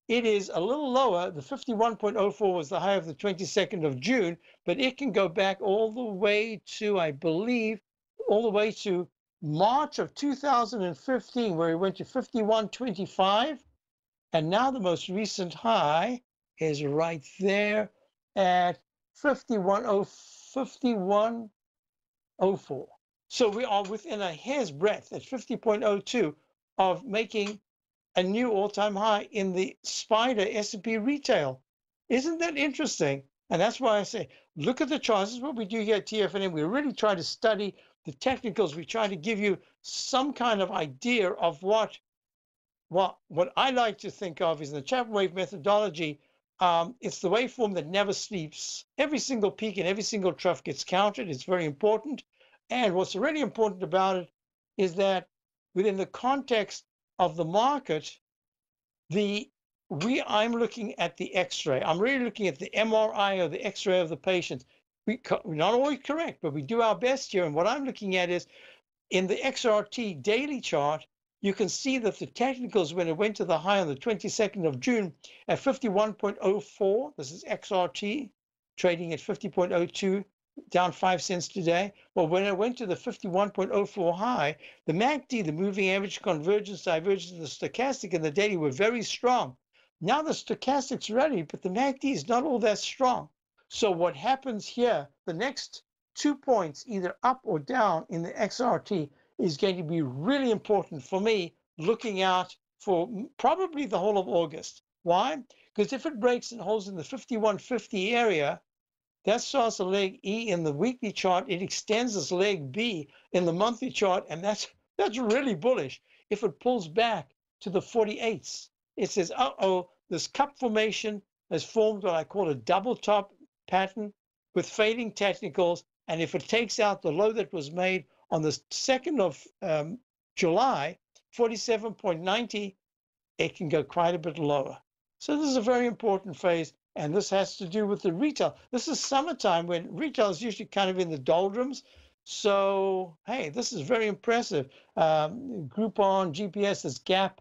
it is a little lower. The 51.04 was the high of the 22nd of June, but it can go back all the way to, I believe, all the way to March of 2015, where it went to 51.25. And now the most recent high is right there at 51.04. So we are within a hair's breadth at 50.02 of making a new all-time high in the SPDR S&P Retail. Isn't that interesting? And that's why I say, look at the charts. This is what we do here at TFNN. We really try to study the technicals. We try to give you some kind of idea of what I like to think of is the Chapman wave methodology. It's the waveform that never sleeps. Every single peak and every single trough gets counted. It's very important. And what's really important about it is that within the context of the market, I'm looking at the X-ray. I'm really looking at the MRI or the X-ray of the patient. We're not always correct, but we do our best here. And what I'm looking at is in the XRT daily chart, you can see that the technicals, when it went to the high on the 22nd of June at 51.04, this is XRT trading at 50.02, down 5 cents today. Well, when it went to the 51.04 high, the MACD, the moving average, convergence, divergence, and the stochastic and the daily were very strong. Now the stochastic's ready, but the MACD is not all that strong. So what happens here, the next 2 points, either up or down in the XRT, is going to be really important for me looking out for probably the whole of August. Why? Because if it breaks and holds in the 51.50 area, that starts a leg E in the weekly chart. It extends as leg B in the monthly chart, and that's really bullish. If it pulls back to the 48s, it says, uh-oh, this cup formation has formed what I call a double top pattern with fading technicals, and if it takes out the low that was made on the 2nd of July, 47.90, it can go quite a bit lower. So this is a very important phase. And this has to do with the retail. This is summertime when retail is usually kind of in the doldrums. So, hey, this is very impressive. Groupon, GPS, is Gap.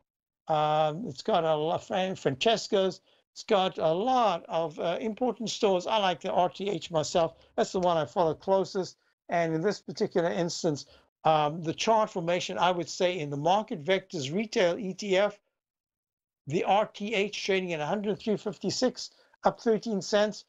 It's got a lot of Francesco's. It's got a lot of important stores. I like the RTH myself. That's the one I follow closest. And in this particular instance, the chart formation, I would say in the Market Vectors Retail ETF, the RTH trading at 103.56, up 13 cents.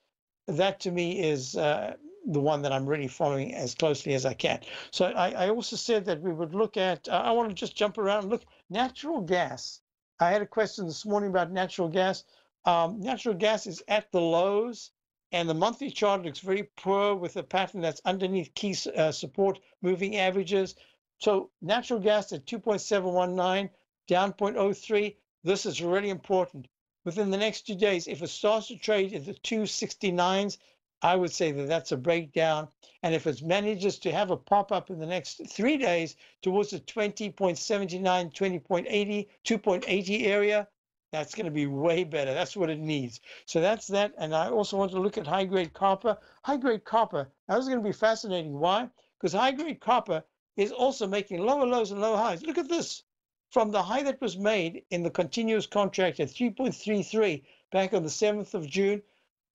That to me is the one that I'm really following as closely as I can. So I also said that we would look at, I want to just jump around and look, natural gas. I had a question this morning about natural gas. Natural gas is at the lows, and the monthly chart looks very poor with a pattern that's underneath key support moving averages. So natural gas at 2.719, down 0.03. This is really important. Within the next 2 days, if it starts to trade at the 269s, I would say that that's a breakdown. And if it manages to have a pop-up in the next 3 days towards the 20.79, 20.80, 2.80 area, that's going to be way better. That's what it needs. So that's that. And I also want to look at high-grade copper. High-grade copper, now this is going to be fascinating. Why? Because high-grade copper is also making lower lows and lower highs. Look at this. From the high that was made in the continuous contract at 3.33 back on the 7th of June,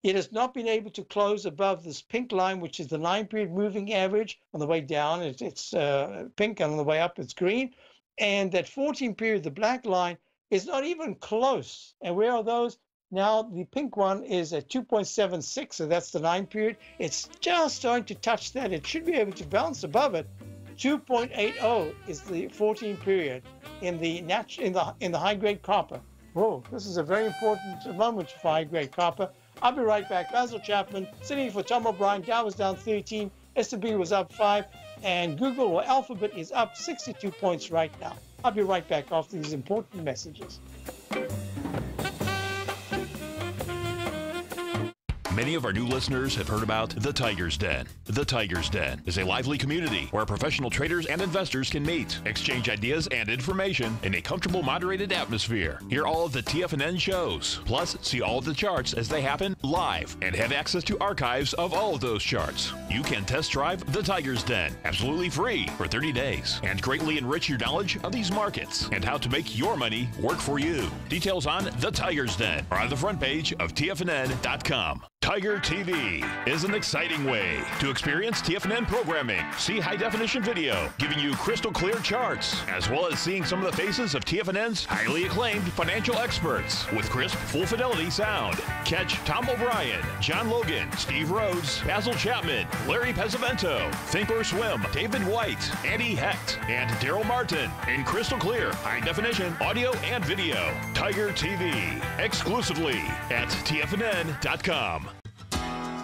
it has not been able to close above this pink line, which is the 9-period moving average. On the way down, it's pink, and on the way up, it's green. And that 14-period, the black line, is not even close. And where are those? Now, the pink one is at 2.76, so that's the 9-period. It's just starting to touch that. It should be able to bounce above it. 2.80 is the 14-period in the high-grade copper. Whoa, this is a very important moment for high-grade copper. I'll be right back. Basil Chapman, sitting in for Tom O'Brien. Dow was down 13, S&P was up 5, and Google or Alphabet is up 62 points right now. I'll be right back after these important messages. Many of our new listeners have heard about the Tiger's Den. The Tiger's Den is a lively community where professional traders and investors can meet, exchange ideas and information in a comfortable, moderated atmosphere. Hear all of the TFNN shows, plus see all of the charts as they happen live and have access to archives of all of those charts. You can test drive the Tiger's Den absolutely free for 30 days and greatly enrich your knowledge of these markets and how to make your money work for you. Details on the Tiger's Den are on the front page of TFNN.com. Tiger TV is an exciting way to experience TFNN programming. See high-definition video, giving you crystal clear charts, as well as seeing some of the faces of TFNN's highly acclaimed financial experts with crisp, full-fidelity sound. Catch Tom O'Brien, John Logan, Steve Rhodes, Basil Chapman, Larry Pesavento, Think or Swim, David White, Andy Hecht, and Daryl Martin in crystal clear, high-definition audio and video. Tiger TV, exclusively at TFNN.com.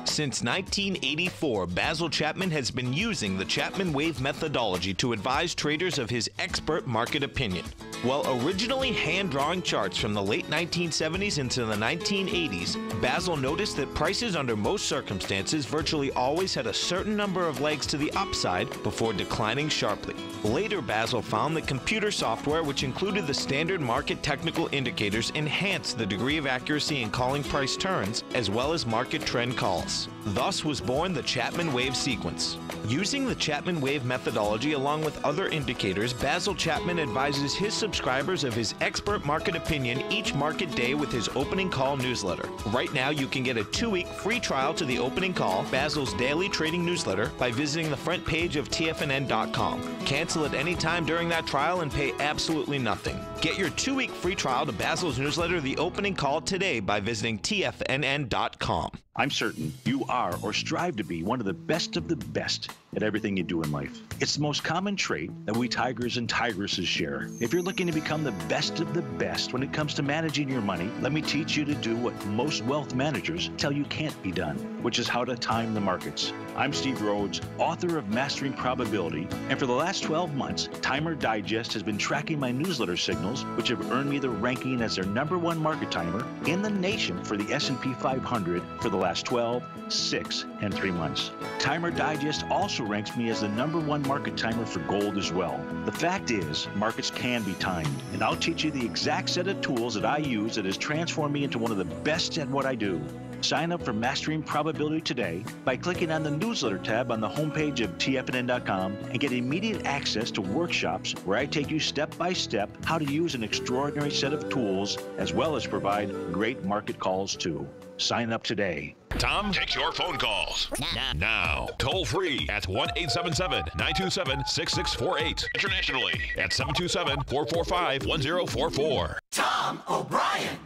Since 1984, Basil Chapman has been using the Chapman Wave methodology to advise traders of his expert market opinion. While originally hand-drawing charts from the late 1970s into the 1980s, Basil noticed that prices under most circumstances virtually always had a certain number of legs to the upside before declining sharply. Later, Basil found that computer software, which included the standard market technical indicators, enhanced the degree of accuracy in calling price turns, as well as market trend calls. Thus was born the Chapman Wave sequence. Using the Chapman Wave methodology along with other indicators, Basil Chapman advises his subscribers of his expert market opinion each market day with his opening call newsletter. Right now, you can get a 2-week free trial to the opening call, Basil's daily trading newsletter, by visiting the front page of TFNN.com. Cancel at any time during that trial and pay absolutely nothing. Get your 2-week free trial to Basil's newsletter, The Opening Call, today by visiting TFNN.com. I'm certain you are or strive to be one of the best at everything you do in life. It's the most common trait that we tigers and tigresses share. If you're looking to become the best of the best when it comes to managing your money, let me teach you to do what most wealth managers tell you can't be done, which is how to time the markets. I'm Steve Rhodes, author of Mastering Probability, and for the last 12 months, Timer Digest has been tracking my newsletter signals, which have earned me the ranking as their #1 market timer in the nation for the S&P 500 for the last 12, 6, and 3 months. Timer Digest also ranks me as the #1 market timer for gold as well. The fact is, markets can be timed, and I'll teach you the exact set of tools that I use that has transformed me into one of the best at what I do. Sign up for Mastering Probability today by clicking on the newsletter tab on the homepage of TFNN.com and get immediate access to workshops where I take you step by step how to use an extraordinary set of tools as well as provide great market calls too. Sign up today. Tom takes your phone calls now. Toll free at 1-877-927-6648. Internationally at 727-445-1044. Tom O'Brien.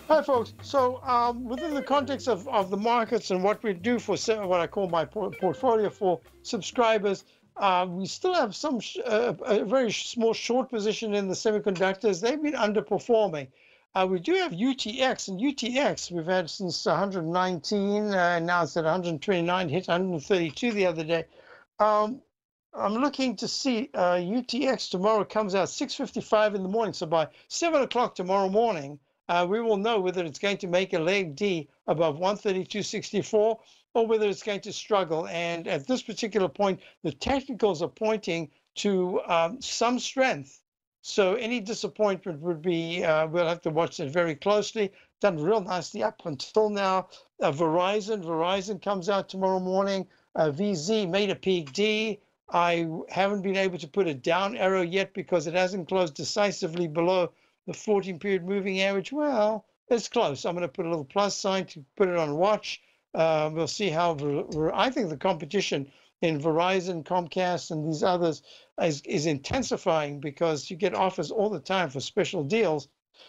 Hi, folks. So within the context of the markets and what we do for what I call my portfolio for subscribers, we still have a very small short position in the semiconductors. They've been underperforming. We do have UTX, and UTX we've had since 119, now it's at 129, hit 132 the other day. I'm looking to see UTX tomorrow comes out 6:55 in the morning, so by 7 o'clock tomorrow morning, we will know whether it's going to make a leg D above 132.64 or whether it's going to struggle. And at this particular point, the technicals are pointing to some strength. So any disappointment would be, we'll have to watch it very closely. Done real nicely up until now. Verizon comes out tomorrow morning. VZ made a peak D. I haven't been able to put a down arrow yet because it hasn't closed decisively below the 14-period moving average. Well, it's close. I'm going to put a little plus sign to put it on watch. We'll see how I think the competition in Verizon, Comcast, and these others is intensifying because you get offers all the time for special deals.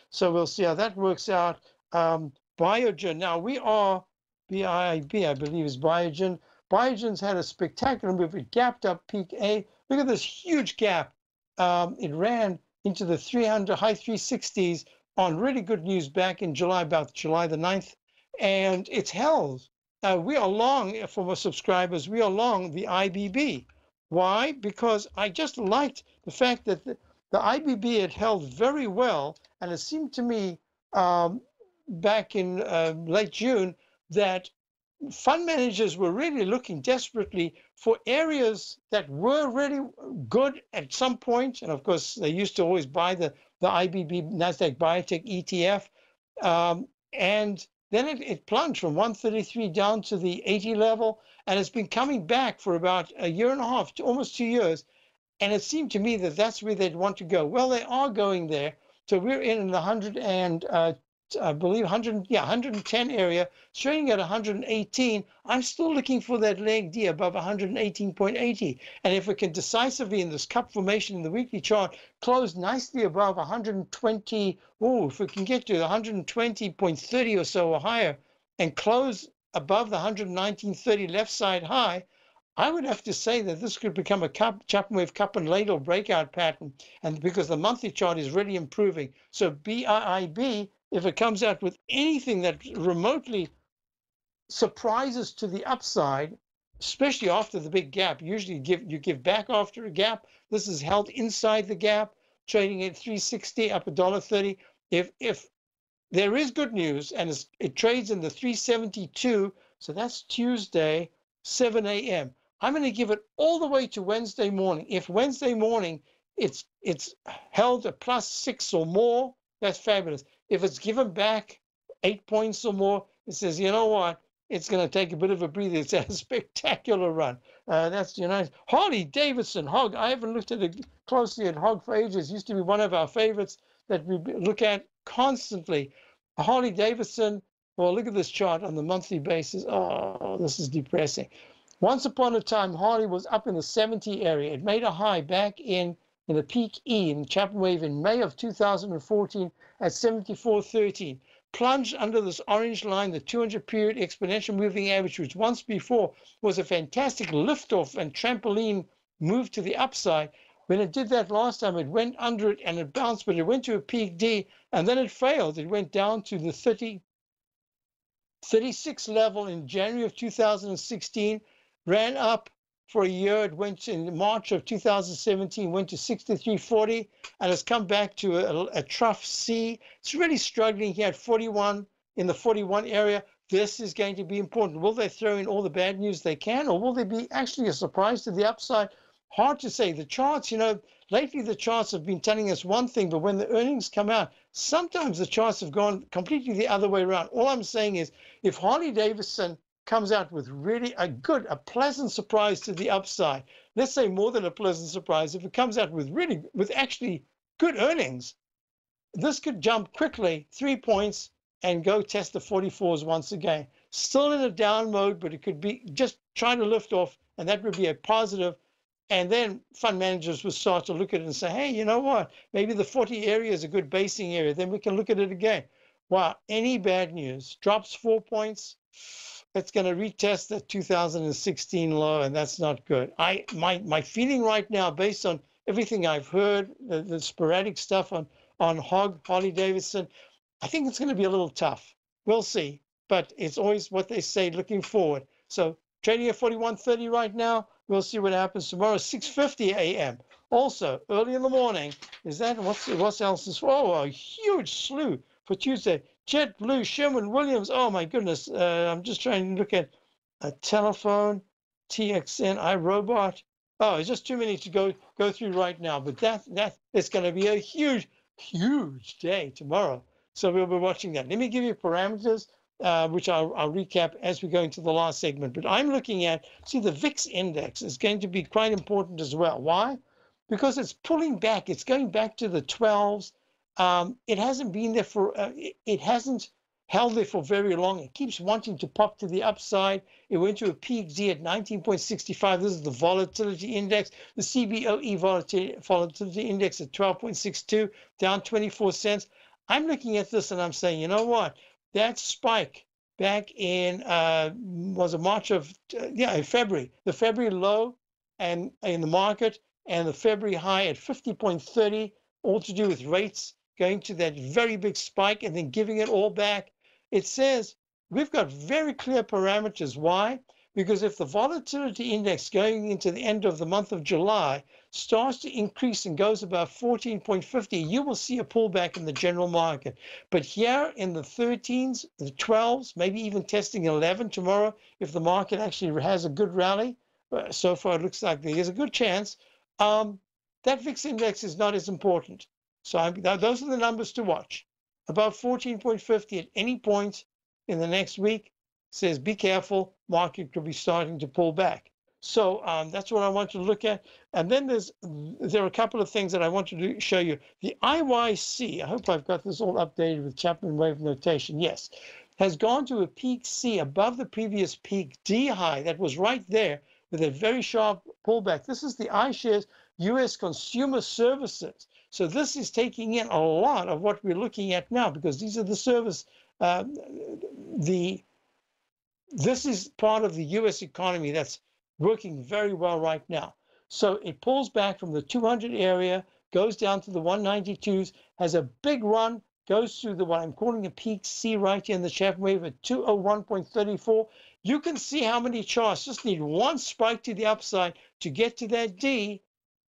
So we'll see how that works out. Biogen. Now we are BIB, I believe is Biogen. Biogen's had a spectacular move. It gapped up peak A. Look at this huge gap. It ran into the 300 high 360s on really good news back in July, about July the 9th, and it's held. We are long, for our subscribers, we are long the IBB. Why? Because I just liked the fact that the IBB had held very well, and it seemed to me back in late June that fund managers were really looking desperately for areas that were really good at some point. And of course, they used to always buy the IBB NASDAQ Biotech ETF. And then it plunged from 133 down to the 80 level. And it's been coming back for about a year and a half, to almost 2 years. And it seemed to me that that's where they'd want to go. Well, they are going there. So we're in the 100 and I believe 110 area, trading at 118. I'm still looking for that leg D above 118.80. And if we can decisively in this cup formation in the weekly chart close nicely above 120, if we can get to 120.30 or so or higher and close above the 119.30 left side high, I would have to say that this could become a Chapman wave cup and ladle breakout pattern, and because the monthly chart is really improving. So BIIB, if it comes out with anything that remotely surprises to the upside, especially after the big gap, usually you give back after a gap. This is held inside the gap, trading at 360 up $1.30. If there is good news and it trades in the 372, so that's Tuesday, 7 a.m. I'm going to give it all the way to Wednesday morning. If Wednesday morning it's held at +6 or more, that's fabulous. If it's given back 8 points or more, it says, you know what, it's going to take a bit of a breather. It's a spectacular run. That's United. Harley Davidson, Hog. I haven't looked at it closely at Hog for ages. Used to be one of our favorites that we look at constantly. Harley Davidson, well, look at this chart on the monthly basis. Oh, this is depressing. Once upon a time, Harley was up in the 70 area. It made a high back in the peak E in Chapman wave in May of 2014 at 74.13. Plunged under this orange line, the 200-period exponential moving average, which once before was a fantastic liftoff and trampoline move to the upside. When it did that last time, it went under it and it bounced, but it went to a peak D, and then it failed. It went down to the 36 level in January of 2016, ran up for a year. It went in March of 2017, went to 63.40, and has come back to a trough C. It's really struggling here at 41, in the 41 area. This is going to be important. Will they throw in all the bad news they can, or will they be actually a surprise to the upside? Hard to say. The charts, lately the charts have been telling us one thing, but when the earnings come out, sometimes the charts have gone completely the other way around. All I'm saying is, if Harley Davidson comes out with really a pleasant surprise to the upside, let's say more than a pleasant surprise, if it comes out with actually good earnings, this could jump quickly 3 points and go test the 44s once again. Still in a down mode, but it could be just trying to lift off, and that would be a positive. And then fund managers will start to look at it and say, hey, you know what? Maybe the 40 area is a good basing area. Then we can look at it again. Wow, any bad news drops 4 points, it's going to retest the 2016 low, and that's not good. My feeling right now, based on everything I've heard, the sporadic stuff on Harley Davidson, I think it's going to be a little tough. We'll see, but it's always what they say looking forward. So trading at 41.30 right now. We'll see what happens tomorrow, 6:50 a.m. Also, early in the morning, is that what else is? Oh, a huge slew for Tuesday. JetBlue, Sherwin-Williams. Oh my goodness! I'm just trying to look at a telephone, TXN, iRobot. Oh, it's just too many to go through right now. But that is going to be a huge day tomorrow. So we'll be watching that. Let me give you parameters. which I'll recap as we go into the last segment. But I'm looking at, see, the VIX index is going to be quite important as well. Why? Because it's pulling back. It's going back to the 12s. It hasn't been there for, it hasn't held there for very long. It keeps wanting to pop to the upside. It went to a peak Z at 19.65. This is the volatility index. The CBOE volatility index at 12.62, down 24 cents. I'm looking at this and I'm saying, you know what? That spike back in, was a March of, in February, the February low and in the market and the February high at 50.30, all to do with rates going to that very big spike and then giving it all back. It says we've got very clear parameters. Why? Because if the volatility index going into the end of the month of July starts to increase and goes above 14.50, you will see a pullback in the general market. But here in the 13s, the 12s, maybe even testing 11 tomorrow, if the market actually has a good rally, so far it looks like there is a good chance, that VIX index is not as important. So those are the numbers to watch. Above 14.50 at any point in the next week says be careful, market could be starting to pull back. So that's what I want you to look at. And then there are a couple of things that I want to show you. The IYC, I hope I've got this all updated with Chapman wave notation, yes, has gone to a peak C above the previous peak D high that was right there with a very sharp pullback. This is the iShares US Consumer Services. So this is taking in a lot of what we're looking at now because these are the service, this is part of the US economy that's working very well right now. So it pulls back from the 200 area, goes down to the 192s, has a big run, goes through the what I'm calling a peak C right here in the Chapman wave at 201.34. You can see how many charts just need one spike to the upside to get to that D,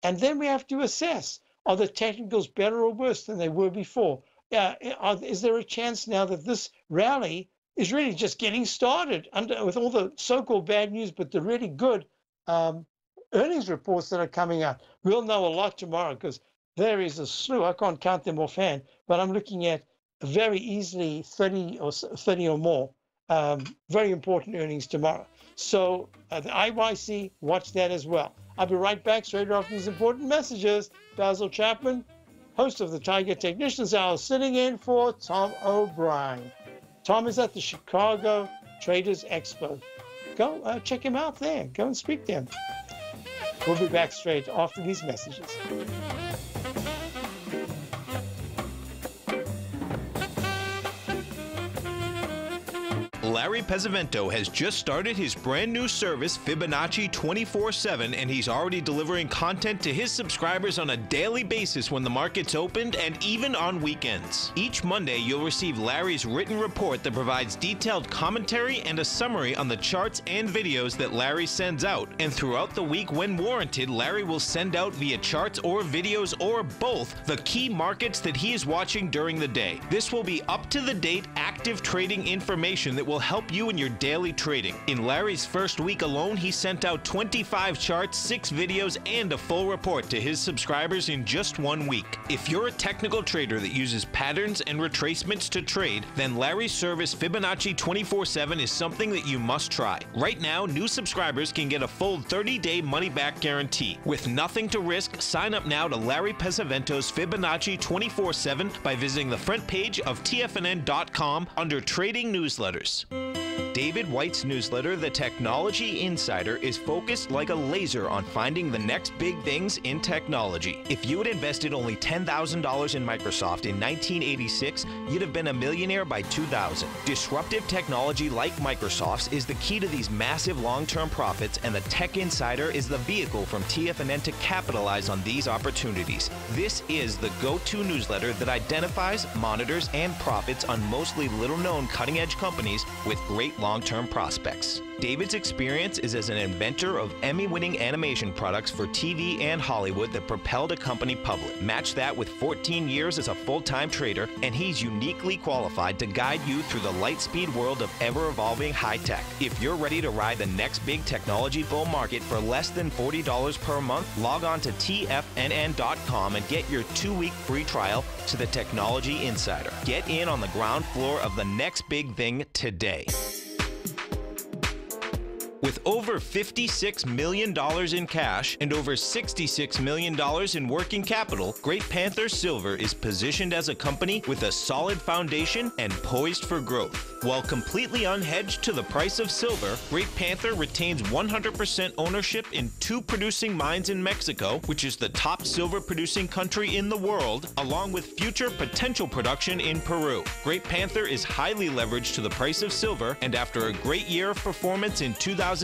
and then we have to assess. Are the technicals better or worse than they were before? Is there a chance now that this rally is really just getting started with all the so-called bad news, but the really good earnings reports that are coming out? We'll know a lot tomorrow because there is a slew. I can't count them offhand, but I'm looking at very easily 30 or more very important earnings tomorrow. So the IYC, watch that as well. I'll be right back straight after these important messages. Basil Chapman, host of the Tiger Technicians Hour, sitting in for Tom O'Brien. Tom is at the Chicago Traders Expo. Go check him out there. Go and speak to him. We'll be back straight after these messages. Larry Pesavento has just started his brand new service, Fibonacci 24/7, and he's already delivering content to his subscribers on a daily basis when the market's opened and even on weekends. Each Monday, you'll receive Larry's written report that provides detailed commentary and a summary on the charts and videos that Larry sends out. And throughout the week, when warranted, Larry will send out via charts or videos or both the key markets that he is watching during the day. This will be up-to-the-date, active trading information that will help you in your daily trading. In Larry's first week alone, he sent out 25 charts, 6 videos, and a full report to his subscribers in just 1 week. If you're a technical trader that uses patterns and retracements to trade, then Larry's service Fibonacci 24/7 is something that you must try. Right now, new subscribers can get a full 30-day money-back guarantee. With nothing to risk, sign up now to Larry Pesavento's Fibonacci 24/7 by visiting the front page of TFNN.com under Trading Newsletters. David White's newsletter, The Technology Insider, is focused like a laser on finding the next big things in technology. If you had invested only $10,000 in Microsoft in 1986, you'd have been a millionaire by 2000. Disruptive technology like Microsoft's is the key to these massive long-term profits, and the Tech Insider is the vehicle from TFNN to capitalize on these opportunities. This is the go-to newsletter that identifies, monitors, and profits on mostly little-known cutting-edge companies with great great long-term prospects. David's experience is as an inventor of Emmy-winning animation products for TV and Hollywood that propelled a company public. Match that with 14 years as a full-time trader, and he's uniquely qualified to guide you through the light-speed world of ever-evolving high-tech. If you're ready to ride the next big technology bull market for less than $40 per month, log on to TFNN.com and get your 2-week free trial to the Technology Insider. Get in on the ground floor of the next big thing today. With over $56 million in cash and over $66 million in working capital, Great Panther Silver is positioned as a company with a solid foundation and poised for growth. While completely unhedged to the price of silver, Great Panther retains 100% ownership in 2 producing mines in Mexico, which is the top silver producing country in the world, along with future potential production in Peru. Great Panther is highly leveraged to the price of silver, and after a great year of performance in 2016,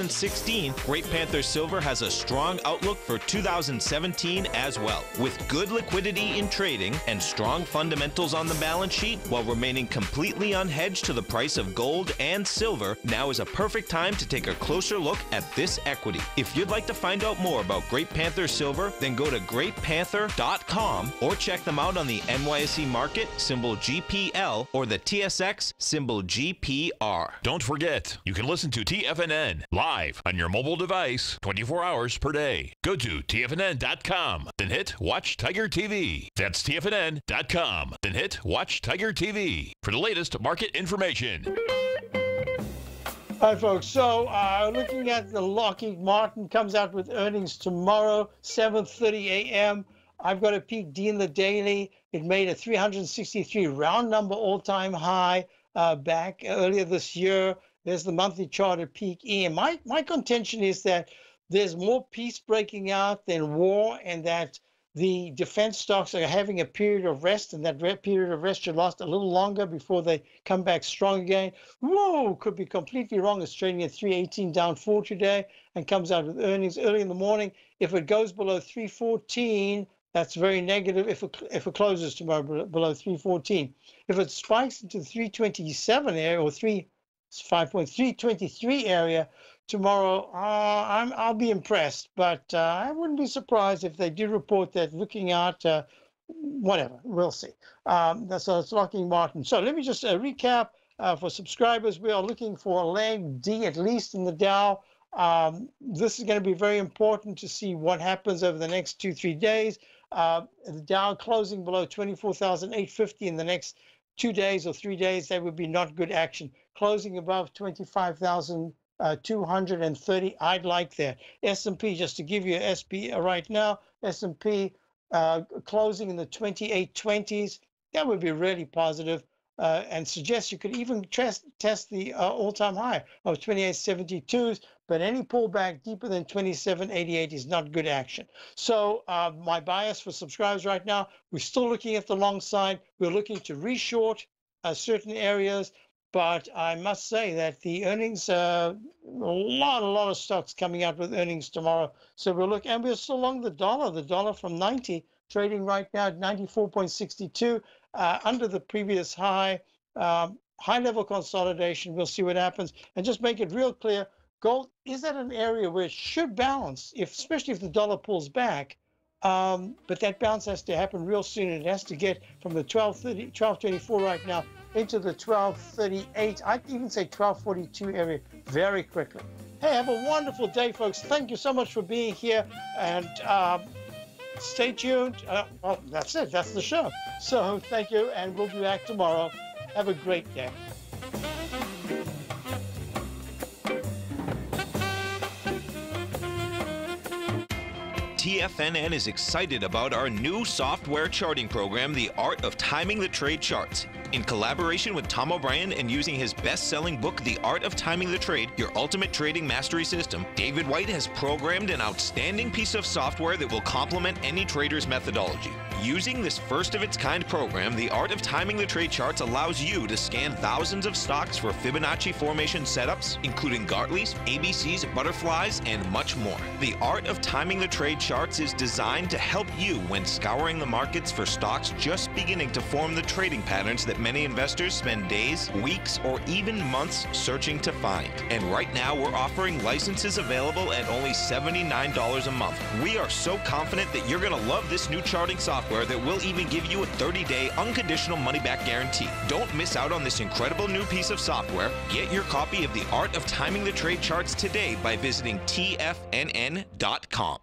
Great Panther Silver has a strong outlook for 2017 as well. With good liquidity in trading and strong fundamentals on the balance sheet, while remaining completely unhedged to the price of gold and silver, now is a perfect time to take a closer look at this equity. If you'd like to find out more about Great Panther Silver, then go to greatpanther.com or check them out on the NYSE market, symbol GPL, or the TSX, symbol GPR. Don't forget, you can listen to TFNN live on your mobile device 24 hours per day. Go to TFNN.com, then hit Watch Tiger TV. That's TFNN.com, then hit Watch Tiger TV for the latest market information. All right, folks. So looking at the Lockheed Martin comes out with earnings tomorrow, 7:30 a.m. I've got a peak D in the daily. It made a 363 round number all-time high back earlier this year. There's the monthly chart at peak E. And my contention is that there's more peace breaking out than war, and that the defense stocks are having a period of rest, and that period of rest should last a little longer before they come back strong again. Whoa, could be completely wrong. It's trading at 318, down 4 today, and comes out with earnings early in the morning. If it goes below 314, that's very negative. If it closes tomorrow below 314, if it spikes into the 327 area or 323 area tomorrow, I'll be impressed, but I wouldn't be surprised if they do report that looking out, whatever, we'll see. So it's Lockheed Martin. So let me just recap for subscribers. We are looking for a leg D at least in the Dow. This is going to be very important to see what happens over the next 2-3 days. The Dow closing below 24,850 in the next 2 days or 3 days, that would be not good action. Closing above 25,230, I'd like that. S&P, just to give you an SP right now, S&P closing in the 2820s, that would be really positive, and suggest you could even test the all-time high of 2872s, but any pullback deeper than 2788 is not good action. So my bias for subscribers right now, we're still looking at the long side. We're looking to reshort certain areas, but I must say that the earnings, a lot of stocks coming out with earnings tomorrow. So we'll look, and we're still long the dollar from 90, trading right now at 94.62, under the previous high. High level consolidation. We'll see what happens, and just make it real clear. Gold is at an area where it should balance, especially if the dollar pulls back. But that bounce has to happen real soon. It has to get from the 1224 right now into the 1238. I'd even say 1242 area very quickly. Hey, have a wonderful day, folks. Thank you so much for being here, and stay tuned. Well, that's it. That's the show. So thank you, and we'll be back tomorrow. Have a great day. TFNN is excited about our new software charting program, The Art of Timing the Trade Charts. In collaboration with Tom O'Brien and using his best-selling book, The Art of Timing the Trade, Your Ultimate Trading Mastery System, David White has programmed an outstanding piece of software that will complement any trader's methodology. Using this first-of-its-kind program, the Art of Timing the Trade Charts allows you to scan thousands of stocks for Fibonacci formation setups, including Gartley's, ABC's, butterflies, and much more. The Art of Timing the Trade Charts is designed to help you when scouring the markets for stocks just beginning to form the trading patterns that many investors spend days, weeks, or even months searching to find. And right now, we're offering licenses available at only $79 a month. We are so confident that you're going to love this new charting software that will even give you a 30-day unconditional money-back guarantee. Don't miss out on this incredible new piece of software. Get your copy of The Art of Timing the Trade Charts today by visiting TFNN.com.